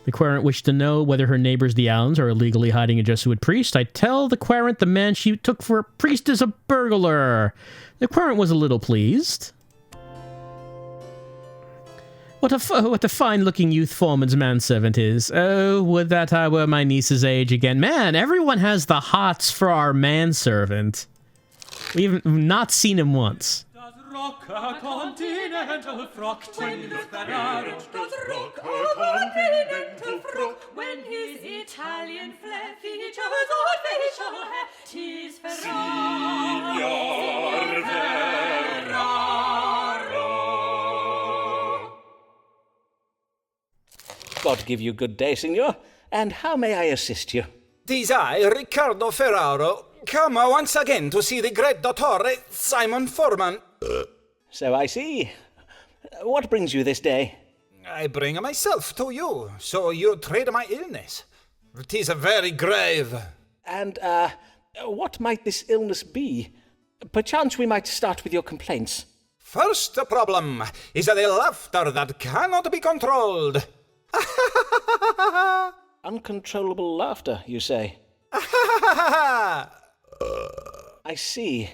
The querent wished to know whether her neighbors, the Allens, are illegally hiding a Jesuit priest. I tell the querent the man she took for a priest is a burglar. The querent was a little pleased. What a fine-looking youth Foreman's manservant is. Oh, would that I were my niece's age again. Man, everyone has the hots for our manservant. We've not seen him once. Rock a continental frock when his Ferraro does rock a continental frock when his Italian flair features on facial hair. 'Tis Ferraro. Signor Ferraro. God give you good day, signor. And how may I assist you? 'Tis I, Riccardo Ferraro, come once again to see the great dottore Simon Foreman. So I see. What brings you this day? I bring myself to you, so you treat my illness. 'Tis very grave. And, what might this illness be? Perchance we might start with your complaints. First problem is the laughter that cannot be controlled. Uncontrollable laughter, you say? I see.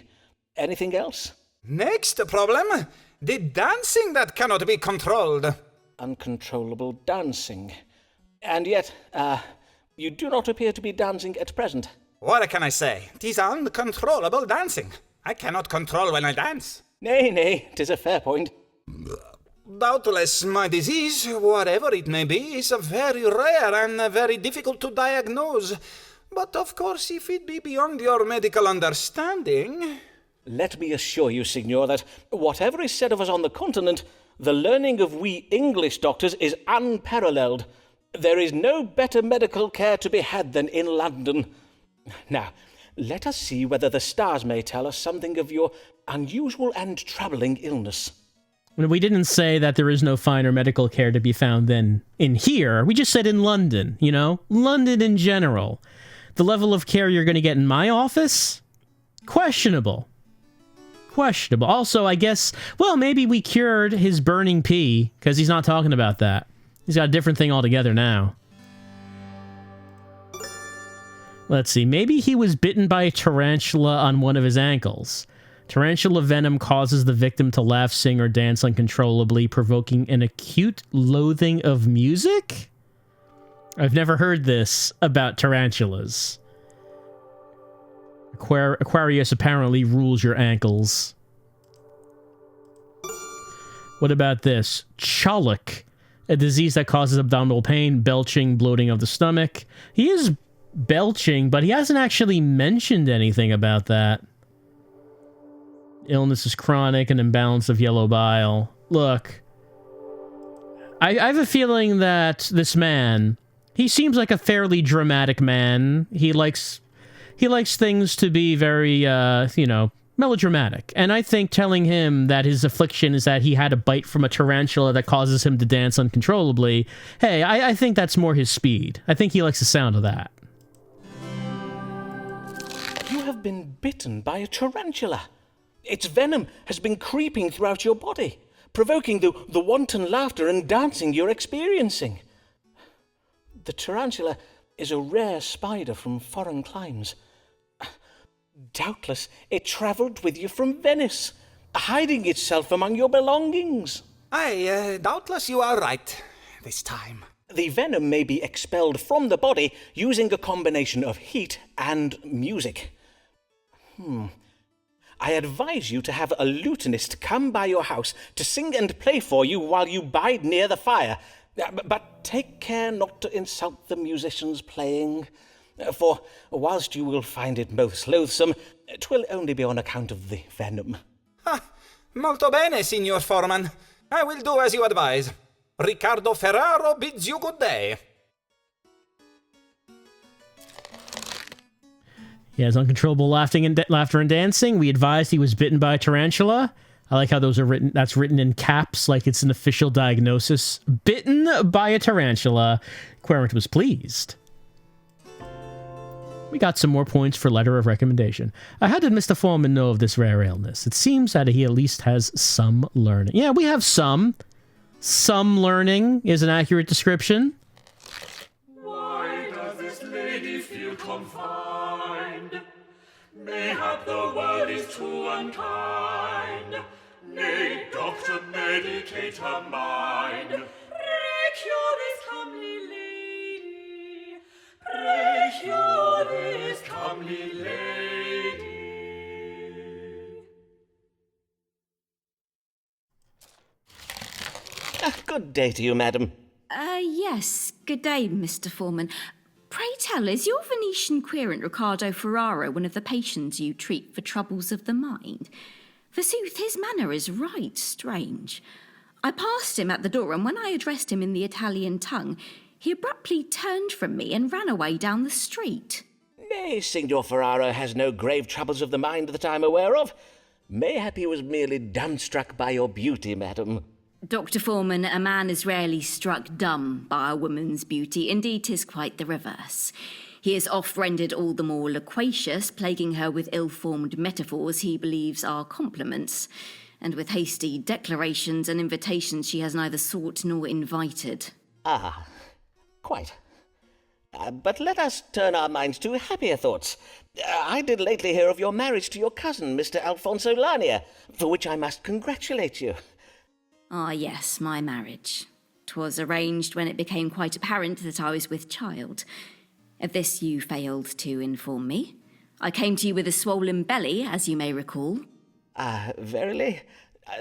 Anything else? Next problem, the dancing that cannot be controlled. Uncontrollable dancing. And yet, you do not appear to be dancing at present. What can I say? 'Tis uncontrollable dancing. I cannot control when I dance. Nay, 'tis a fair point. Doubtless my disease, whatever it may be, is very rare and very difficult to diagnose. But of course, if it be beyond your medical understanding... Let me assure you, signor, that whatever is said of us on the continent, the learning of we English doctors is unparalleled. There is no better medical care to be had than in London. Now, let us see whether the stars may tell us something of your unusual and troubling illness. We didn't say that there is no finer medical care to be found than in here. We just said in London, you know? London in general. the level of care you're going to get in my office? Questionable. Also, I guess, well, maybe we cured his burning pee, because he's not talking about that. He's got a different thing altogether now. Let's see, maybe he was bitten by a tarantula on one of his ankles. Tarantula venom causes the victim to laugh, sing, or dance uncontrollably, provoking an acute loathing of music? I've never heard this about tarantulas. Aquarius apparently rules your ankles. What about this? Colic, a disease that causes abdominal pain, belching, bloating of the stomach. He is belching, but he hasn't actually mentioned anything about that. Illness is chronic, an imbalance of yellow bile. Look, I have a feeling that this man, he seems like a fairly dramatic man. He likes things to be very, melodramatic. And I think telling him that his affliction is that he had a bite from a tarantula that causes him to dance uncontrollably, hey, I think that's more his speed. I think he likes the sound of that. You have been bitten by a tarantula. Its venom has been creeping throughout your body, provoking the wanton laughter and dancing you're experiencing. The tarantula is a rare spider from foreign climes. Doubtless it travelled with you from Venice, hiding itself among your belongings. Aye, doubtless you are right this time. The venom may be expelled from the body using a combination of heat and music. I advise you to have a lutenist come by your house to sing and play for you while you bide near the fire. But take care not to insult the musicians playing, for whilst you will find it most loathsome, 'twill only be on account of the venom. Molto bene, Signor Foreman. I will do as you advise. Riccardo Ferraro bids you good day. He has uncontrollable laughter and dancing. We advised he was bitten by a tarantula. I like how those are written. That's written in caps, like it's an official diagnosis. Bitten by a tarantula. Querent was pleased. We got some more points for letter of recommendation. How did Mr. Foreman know of this rare illness? It seems that he at least has some learning. Yeah, we have some. Some learning is an accurate description. Why does this lady feel confined? Mayhap the world is too unkind. Nay, doctor, medicate her mind. Pray cure this comely lady. Pray cure this comely lady. Good day to you, madam. Yes. Good day, Mr. Foreman. Pray tell, is your Venetian querent Riccardo Ferraro one of the patients you treat for troubles of the mind? Forsooth, his manner is right strange. I passed him at the door, and when I addressed him in the Italian tongue, he abruptly turned from me and ran away down the street. Nay, Signor Ferraro has no grave troubles of the mind that I'm aware of. Mayhap he was merely dumbstruck by your beauty, madam. Dr. Foreman, a man is rarely struck dumb by a woman's beauty. Indeed, 'tis quite the reverse. He is oft rendered all the more loquacious, plaguing her with ill-formed metaphors he believes are compliments, and with hasty declarations and invitations she has neither sought nor invited. Quite. But let us turn our minds to happier thoughts. I did lately hear of your marriage to your cousin, Mr. Alfonso Lania, for which I must congratulate you. Ah, yes, my marriage. 'Twas arranged when it became quite apparent that I was with child. Of this you failed to inform me. I came to you with a swollen belly, as you may recall. Verily?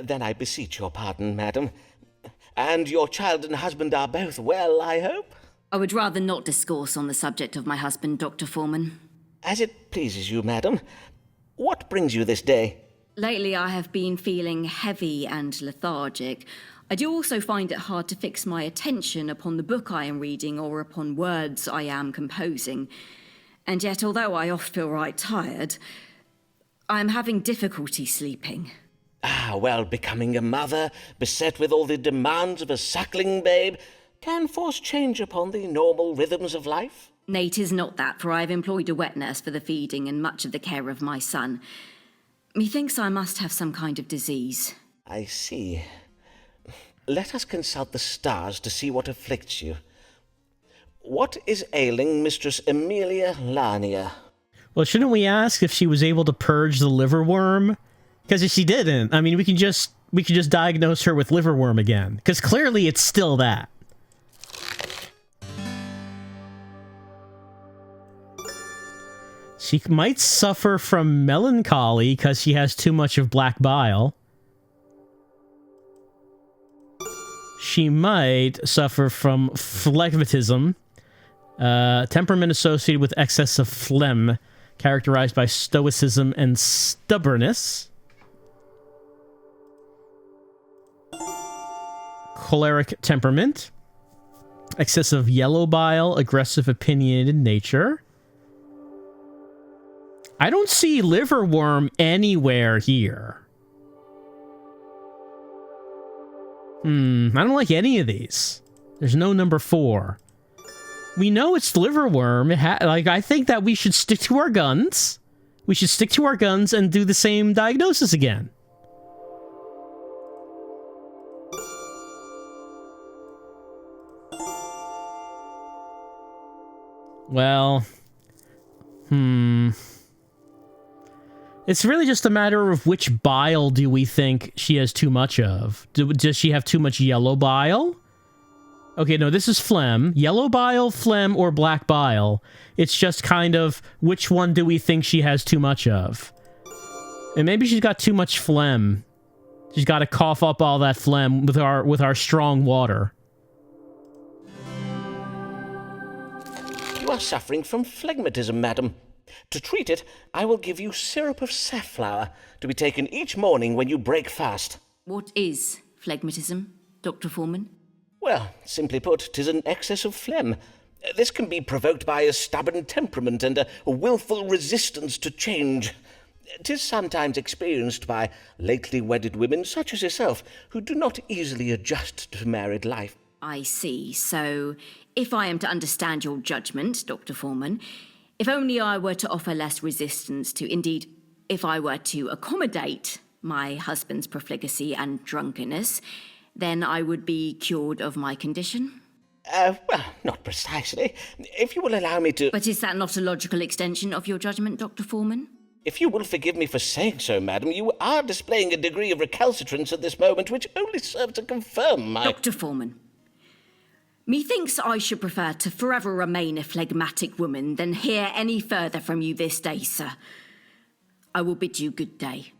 Then I beseech your pardon, madam. And your child and husband are both well, I hope? I would rather not discourse on the subject of my husband, Dr. Foreman. As it pleases you, madam. What brings you this day? Lately I have been feeling heavy and lethargic. I do also find it hard to fix my attention upon the book I am reading or upon words I am composing. And yet, although I oft feel right tired, I am having difficulty sleeping. Well, becoming a mother, beset with all the demands of a suckling babe, can force change upon the normal rhythms of life. Nay, 'tis not that, for I have employed a wet nurse for the feeding and much of the care of my son. Methinks I must have some kind of disease. I see. Let us consult the stars to see what afflicts you. What is ailing Mistress Emilia Lania? Well, shouldn't we ask if she was able to purge the liverworm? Because if she didn't, I mean, we can just diagnose her with liverworm again. Because clearly it's still that. She might suffer from melancholy because she has too much of black bile. She might suffer from phlegmatism, temperament associated with excess of phlegm, characterized by stoicism and stubbornness. Choleric temperament, excessive yellow bile, aggressive opinionated nature. I don't see liverworm anywhere here. I don't like any of these. There's no number 4. We know it's liverworm. I think that we should stick to our guns. We should stick to our guns and do the same diagnosis again. Well, it's really just a matter of which bile do we think she has too much of. Does she have too much yellow bile? Okay, no, this is phlegm. Yellow bile, phlegm, or black bile. It's just kind of which one do we think she has too much of. And maybe she's got too much phlegm. She's got to cough up all that phlegm with our strong water. You are suffering from phlegmatism, madam. To treat it, I will give you syrup of safflower to be taken each morning when you break fast. What is phlegmatism, Dr. Foreman? Well, simply put, 'tis an excess of phlegm. This can be provoked by a stubborn temperament and a willful resistance to change. 'Tis sometimes experienced by lately wedded women such as yourself, who do not easily adjust to married life. I see. So, if I am to understand your judgment, Dr. Foreman, if only I were to offer less resistance to, indeed, if I were to accommodate my husband's profligacy and drunkenness, then I would be cured of my condition? Well, not precisely. If you will allow me to... But is that not a logical extension of your judgment, Dr. Foreman? If you will forgive me for saying so, madam, you are displaying a degree of recalcitrance at this moment which only serves to confirm my... Dr. Foreman, methinks I should prefer to forever remain a phlegmatic woman than hear any further from you this day, sir. I will bid you good day.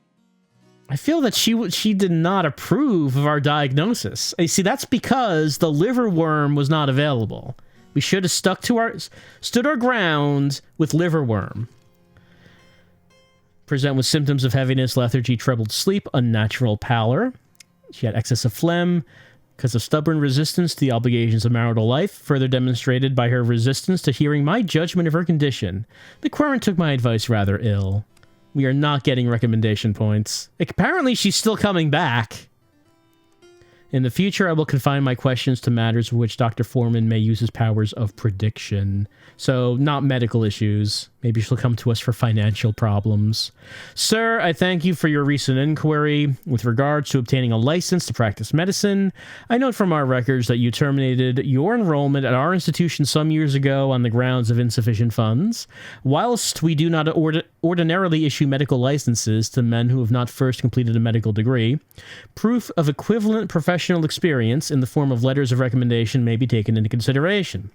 I feel that she did not approve of our diagnosis. You see, that's because the liverworm was not available. We should have stood our ground with liverworm. Present with symptoms of heaviness, lethargy, troubled sleep, unnatural pallor. She had excess of phlegm because of stubborn resistance to the obligations of marital life, further demonstrated by her resistance to hearing my judgment of her condition. The querent took my advice rather ill. We are not getting recommendation points. Apparently, she's still coming back. In the future, I will confine my questions to matters for which Dr. Foreman may use his powers of prediction. So, not medical issues. Maybe she'll come to us for financial problems. Sir, I thank you for your recent inquiry. With regards to obtaining a license to practice medicine, I note from our records that you terminated your enrollment at our institution some years ago on the grounds of insufficient funds. Whilst we do not ordinarily issue medical licenses to men who have not first completed a medical degree, proof of equivalent professional experience in the form of letters of recommendation may be taken into consideration.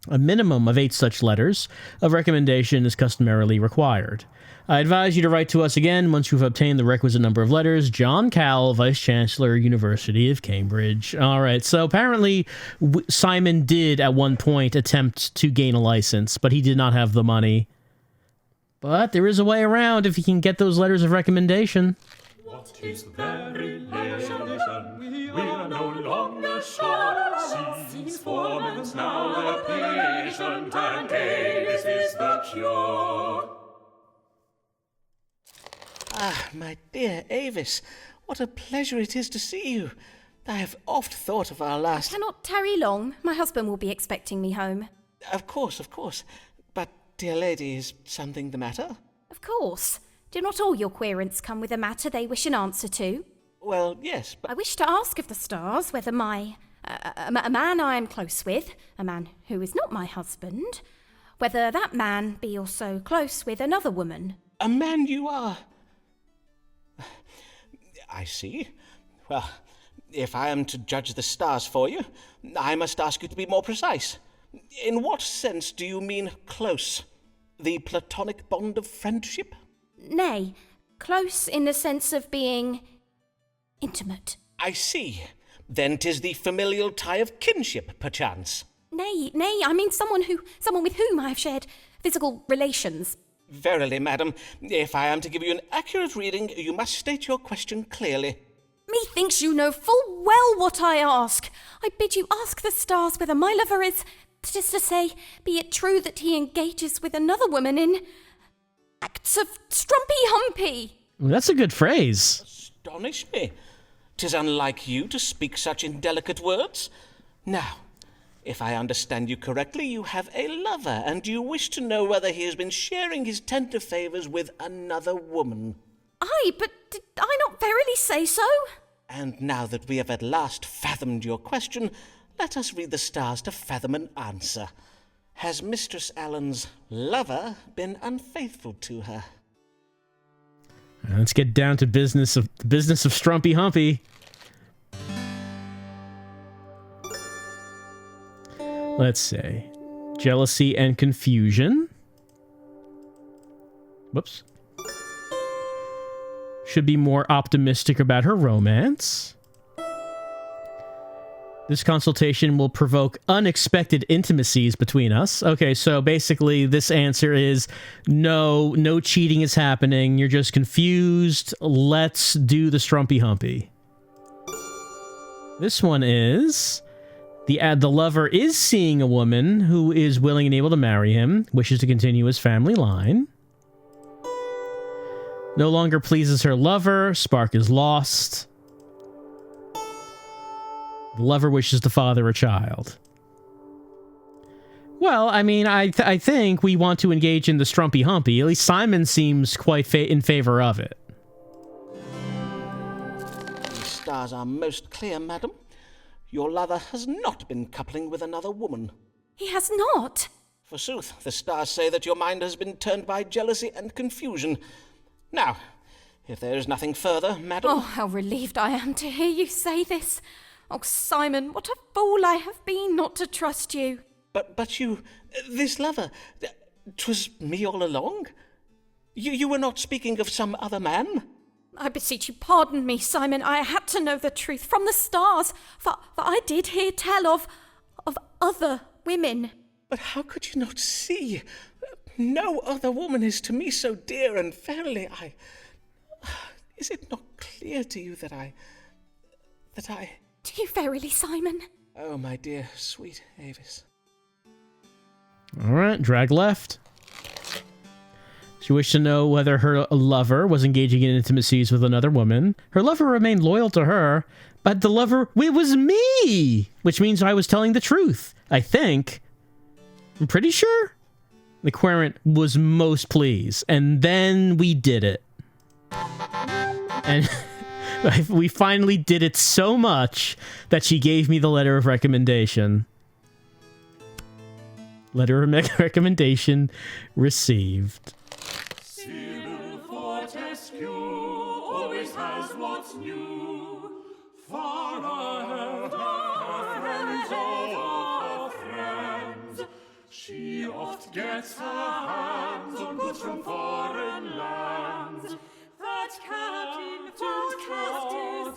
A minimum of 8 such letters of recommendation is customarily required. I advise you to write to us again once you've obtained the requisite number of letters. John Cowell, Vice-Chancellor, University of Cambridge. All right, so apparently Simon did at one point attempt to gain a license, but he did not have the money. But there is a way around if he can get those letters of recommendation. What is their relation? We are no longer sure. Seems Foreman's now their patient, and Avis is the cure. Ah, my dear Avis, what a pleasure it is to see you. I have oft thought of our last... I cannot tarry long. My husband will be expecting me home. Of course. But, dear lady, is something the matter? Of course. Do not all your querents come with a matter they wish an answer to? Well, yes, but... I wish to ask of the stars whether a man I am close with, a man who is not my husband, whether that man be also close with another woman. A man you are... I see. Well, if I am to judge the stars for you, I must ask you to be more precise. In what sense do you mean close? The platonic bond of friendship? Nay, close in the sense of being intimate. I see. Then 'tis the familial tie of kinship, perchance. Nay, I mean someone with whom I have shared physical relations. Verily, madam, if I am to give you an accurate reading, you must state your question clearly. Methinks you know full well what I ask. I bid you ask the stars whether my lover is, that is to say, be it true that he engages with another woman in acts of strumpy-humpy. That's a good phrase. Astonish me. 'Tis unlike you to speak such indelicate words. Now, if I understand you correctly, you have a lover, and you wish to know whether he has been sharing his tender favours with another woman. Aye, but did I not verily say so? And now that we have at last fathomed your question, let us read the stars to fathom an answer. Has Mistress Allen's lover been unfaithful to her? Let's get down to business of Strumpy Humpy. Let's say jealousy and confusion. Whoops. Should be more optimistic about her romance. This consultation will provoke unexpected intimacies between us. Okay, so basically this answer is no cheating is happening. You're just confused. Let's do the Strumpy Humpy. This one is the lover is seeing a woman who is willing and able to marry him, wishes to continue his family line. No longer pleases her lover. Spark is lost. The lover wishes to father a child. Well, I mean, I think we want to engage in the Strumpy Humpy. At least Simon seems quite in favor of it. The stars are most clear, madam. Your lover has not been coupling with another woman. He has not. Forsooth, the stars say that your mind has been turned by jealousy and confusion. Now, if there is nothing further, madam... Oh, how relieved I am to hear you say this. Oh, Simon, what a fool I have been not to trust you. But you... this lover... 'twas me all along? You were not speaking of some other man? I beseech you, pardon me, Simon. I had to know the truth from the stars, for I did hear tell of other women. But how could you not see? No other woman is to me so dear, and verily I... Is it not clear to you that I... Do you verily, Simon? Oh, my dear, sweet Avis. Alright, drag left. She wished to know whether her lover was engaging in intimacies with another woman. Her lover remained loyal to her, but the lover... It was me! Which means I was telling the truth. I think. I'm pretty sure. The querent was most pleased. And then we did it. And... we finally did it so much that she gave me the letter of recommendation. Letter of recommendation received. Sibyl Fortescue always has what's new. Far ahead of her friends. She oft gets her hands on goods from foreign lands. That Captain Fortescue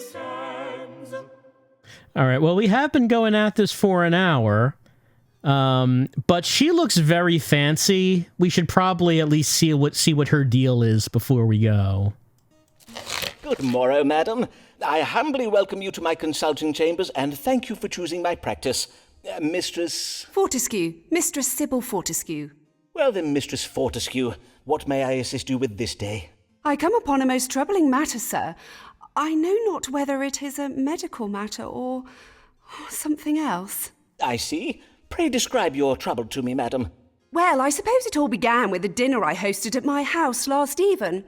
sends. All right, well, we have been going at this for an hour, but she looks very fancy. We should probably at least see what her deal is before we go. Good morrow, madam. I humbly welcome you to my consulting chambers, and thank you for choosing my practice. Mistress... Fortescue. Mistress Sybil Fortescue. Well then, Mistress Fortescue, what may I assist you with this day? I come upon a most troubling matter, sir. I know not whether it is a medical matter or something else. I see. Pray describe your trouble to me, madam. Well, I suppose it all began with a dinner I hosted at my house last even.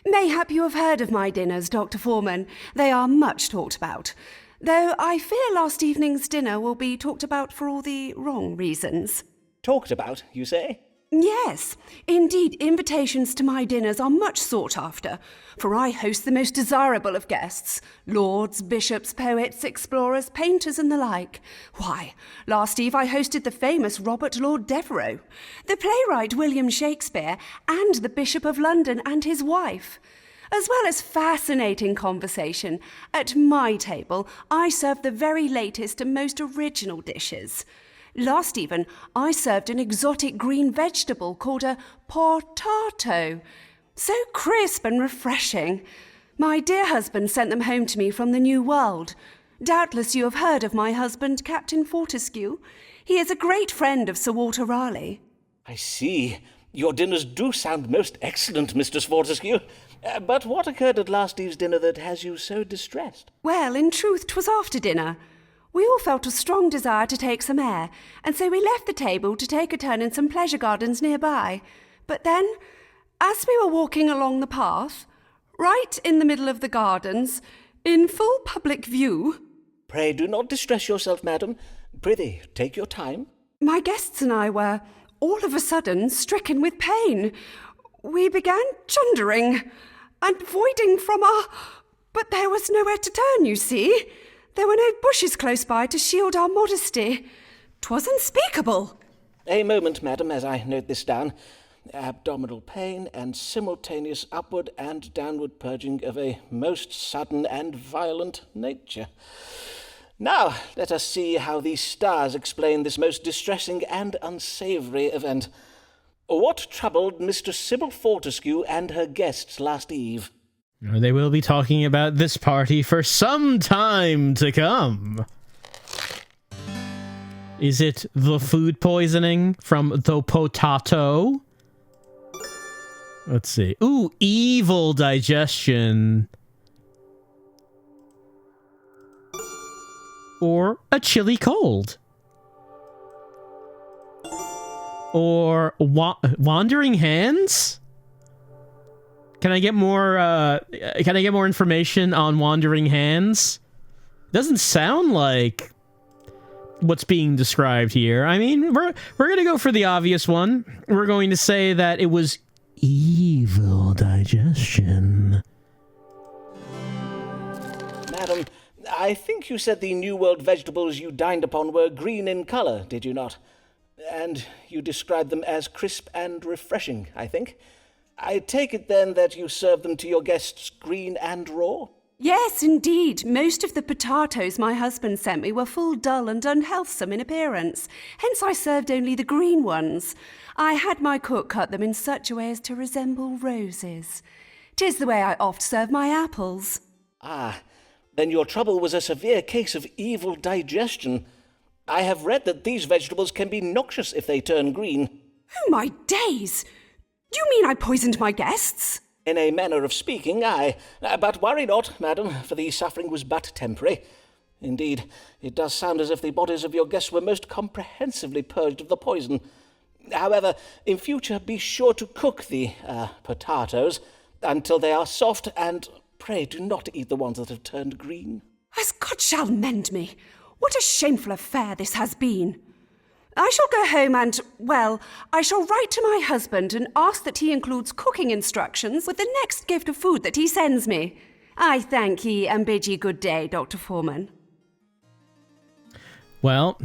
Mayhap you have heard of my dinners, Dr. Foreman. They are much talked about. Though I fear last evening's dinner will be talked about for all the wrong reasons. Talked about, you say? Yes, indeed, invitations to my dinners are much sought after, for I host the most desirable of guests, lords, bishops, poets, explorers, painters, and the like. Why, last eve I hosted the famous Robert Lord Devereux, the playwright William Shakespeare, and the Bishop of London and his wife. As well as fascinating conversation, at my table I serve the very latest and most original dishes. Last even, I served an exotic green vegetable called a potato. So crisp and refreshing. My dear husband sent them home to me from the New World. Doubtless you have heard of my husband, Captain Fortescue. He is a great friend of Sir Walter Raleigh. I see. Your dinners do sound most excellent, Mistress Fortescue. But what occurred at last eve's dinner that has you so distressed? Well, in truth, 'twas after dinner. We all felt a strong desire to take some air, and so we left the table to take a turn in some pleasure gardens nearby. But then, as we were walking along the path, right in the middle of the gardens, in full public view... Pray do not distress yourself, madam. Prithee, take your time. My guests and I were, all of a sudden, stricken with pain. We began chundering and voiding from our... But there was nowhere to turn, you see. There were no bushes close by to shield our modesty. 'Twas unspeakable. A moment, madam, as I note this down. Abdominal pain and simultaneous upward and downward purging of a most sudden and violent nature. Now, let us see how these stars explain this most distressing and unsavoury event. What troubled Mistress Sybil Fortescue and her guests last eve? They will be talking about this party for some time to come. Is it the food poisoning from the potato? Let's see. Ooh, evil digestion. Or a chilly cold. Or wandering hands? Can I get more information on wandering hands? Doesn't sound like what's being described here. I mean, we're going to go for the obvious one. We're going to say that it was evil digestion. Madam, I think you said the New World vegetables you dined upon were green in colour, did you not? And you described them as crisp and refreshing, I think. I take it then that you served them to your guests green and raw? Yes, indeed. Most of the potatoes my husband sent me were full dull and unhealthsome in appearance. Hence I served only the green ones. I had my cook cut them in such a way as to resemble roses. 'Tis the way I oft serve my apples. Ah, then your trouble was a severe case of evil digestion. I have read that these vegetables can be noxious if they turn green. Oh, my days! Do you mean I poisoned my guests? In a manner of speaking, aye. But worry not, madam, for the suffering was but temporary. Indeed, it does sound as if the bodies of your guests were most comprehensively purged of the poison. However, in future, be sure to cook the, potatoes until they are soft, and pray do not eat the ones that have turned green. As God shall mend me! What a shameful affair this has been! I shall go home and, well, I shall write to my husband and ask that he includes cooking instructions with the next gift of food that he sends me. I thank ye and bid ye good day, Dr. Foreman. Well,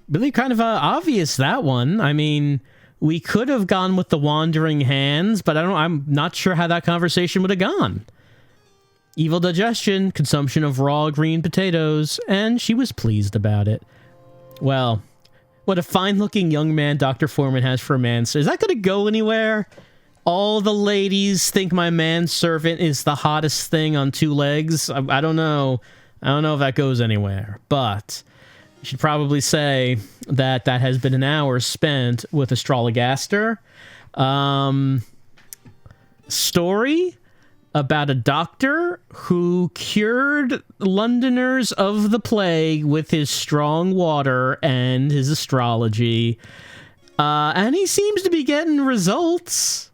really kind of obvious, that one. I mean, we could have gone with the wandering hands, but I'm not sure how that conversation would have gone. Evil digestion, consumption of raw green potatoes, and she was pleased about it. Well, what a fine-looking young man Dr. Foreman has for a man. Is that going to go anywhere? All the ladies think my manservant is the hottest thing on two legs. I don't know. I don't know if that goes anywhere. But you should probably say that that has been an hour spent with Astrologaster. Story? about a doctor who cured Londoners of the plague with his strong water and his astrology. And he seems to be getting results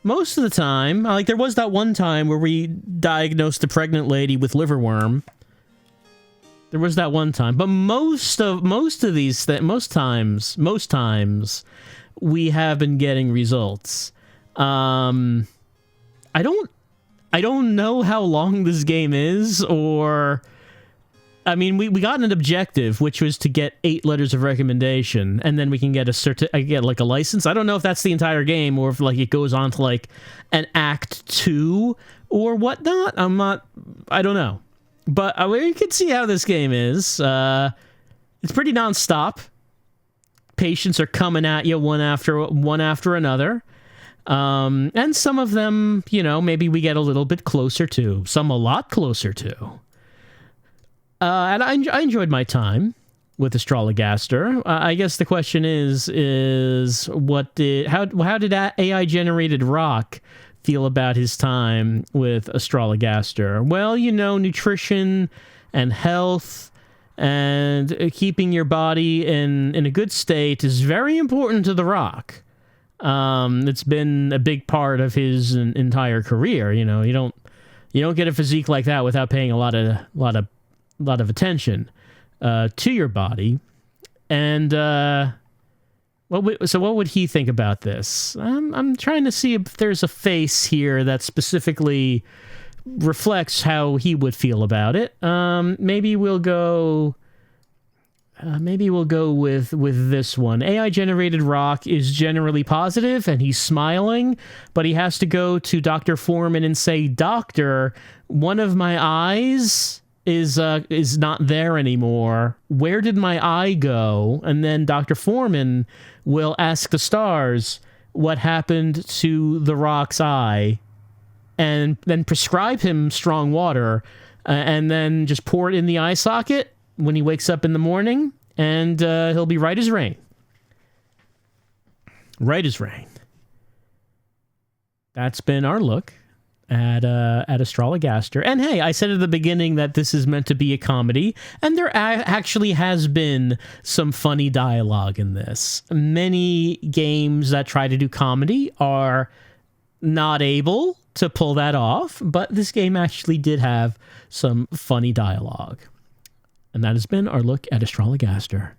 most of the time. Like, there was that one time where we diagnosed a pregnant lady with liverworm. There was that one time, but most times we have been getting results. I don't know how long this game is, or I mean, we got an objective, which was to get 8 letters of recommendation, and then we can get get like a license. I don't know if that's the entire game, or if like it goes on to like an act 2 or whatnot. I don't know. But you can see how this game is. It's pretty nonstop. Patients are coming at you one after another. And some of them, maybe we get a little bit closer to. Some a lot closer to. And I enjoyed my time with Astrologaster. I guess the question is how did AI generated Rock feel about his time with Astrologaster? Well, nutrition and health and keeping your body in a good state is very important to the Rock. It's been a big part of his entire career. You don't get a physique like that without paying a lot of attention to your body. And what would he think about this? I'm trying to see if there's a face here that specifically reflects how he would feel about it. Maybe we'll go with this one. AI generated Rock is generally positive, and he's smiling, but he has to go to Dr. Foreman and say, "Doctor, one of my eyes is not there anymore. Where did my eye go?" And then Dr. Foreman will ask the stars what happened to the Rock's eye, and then prescribe him strong water, and then just pour it in the eye socket when he wakes up in the morning, and he'll be right as rain. Right as rain. That's been our look at Astrologaster. And hey, I said at the beginning that this is meant to be a comedy, and there actually has been some funny dialogue in this. Many games that try to do comedy are not able to pull that off, but this game actually did have some funny dialogue. And that has been our look at Astrologaster.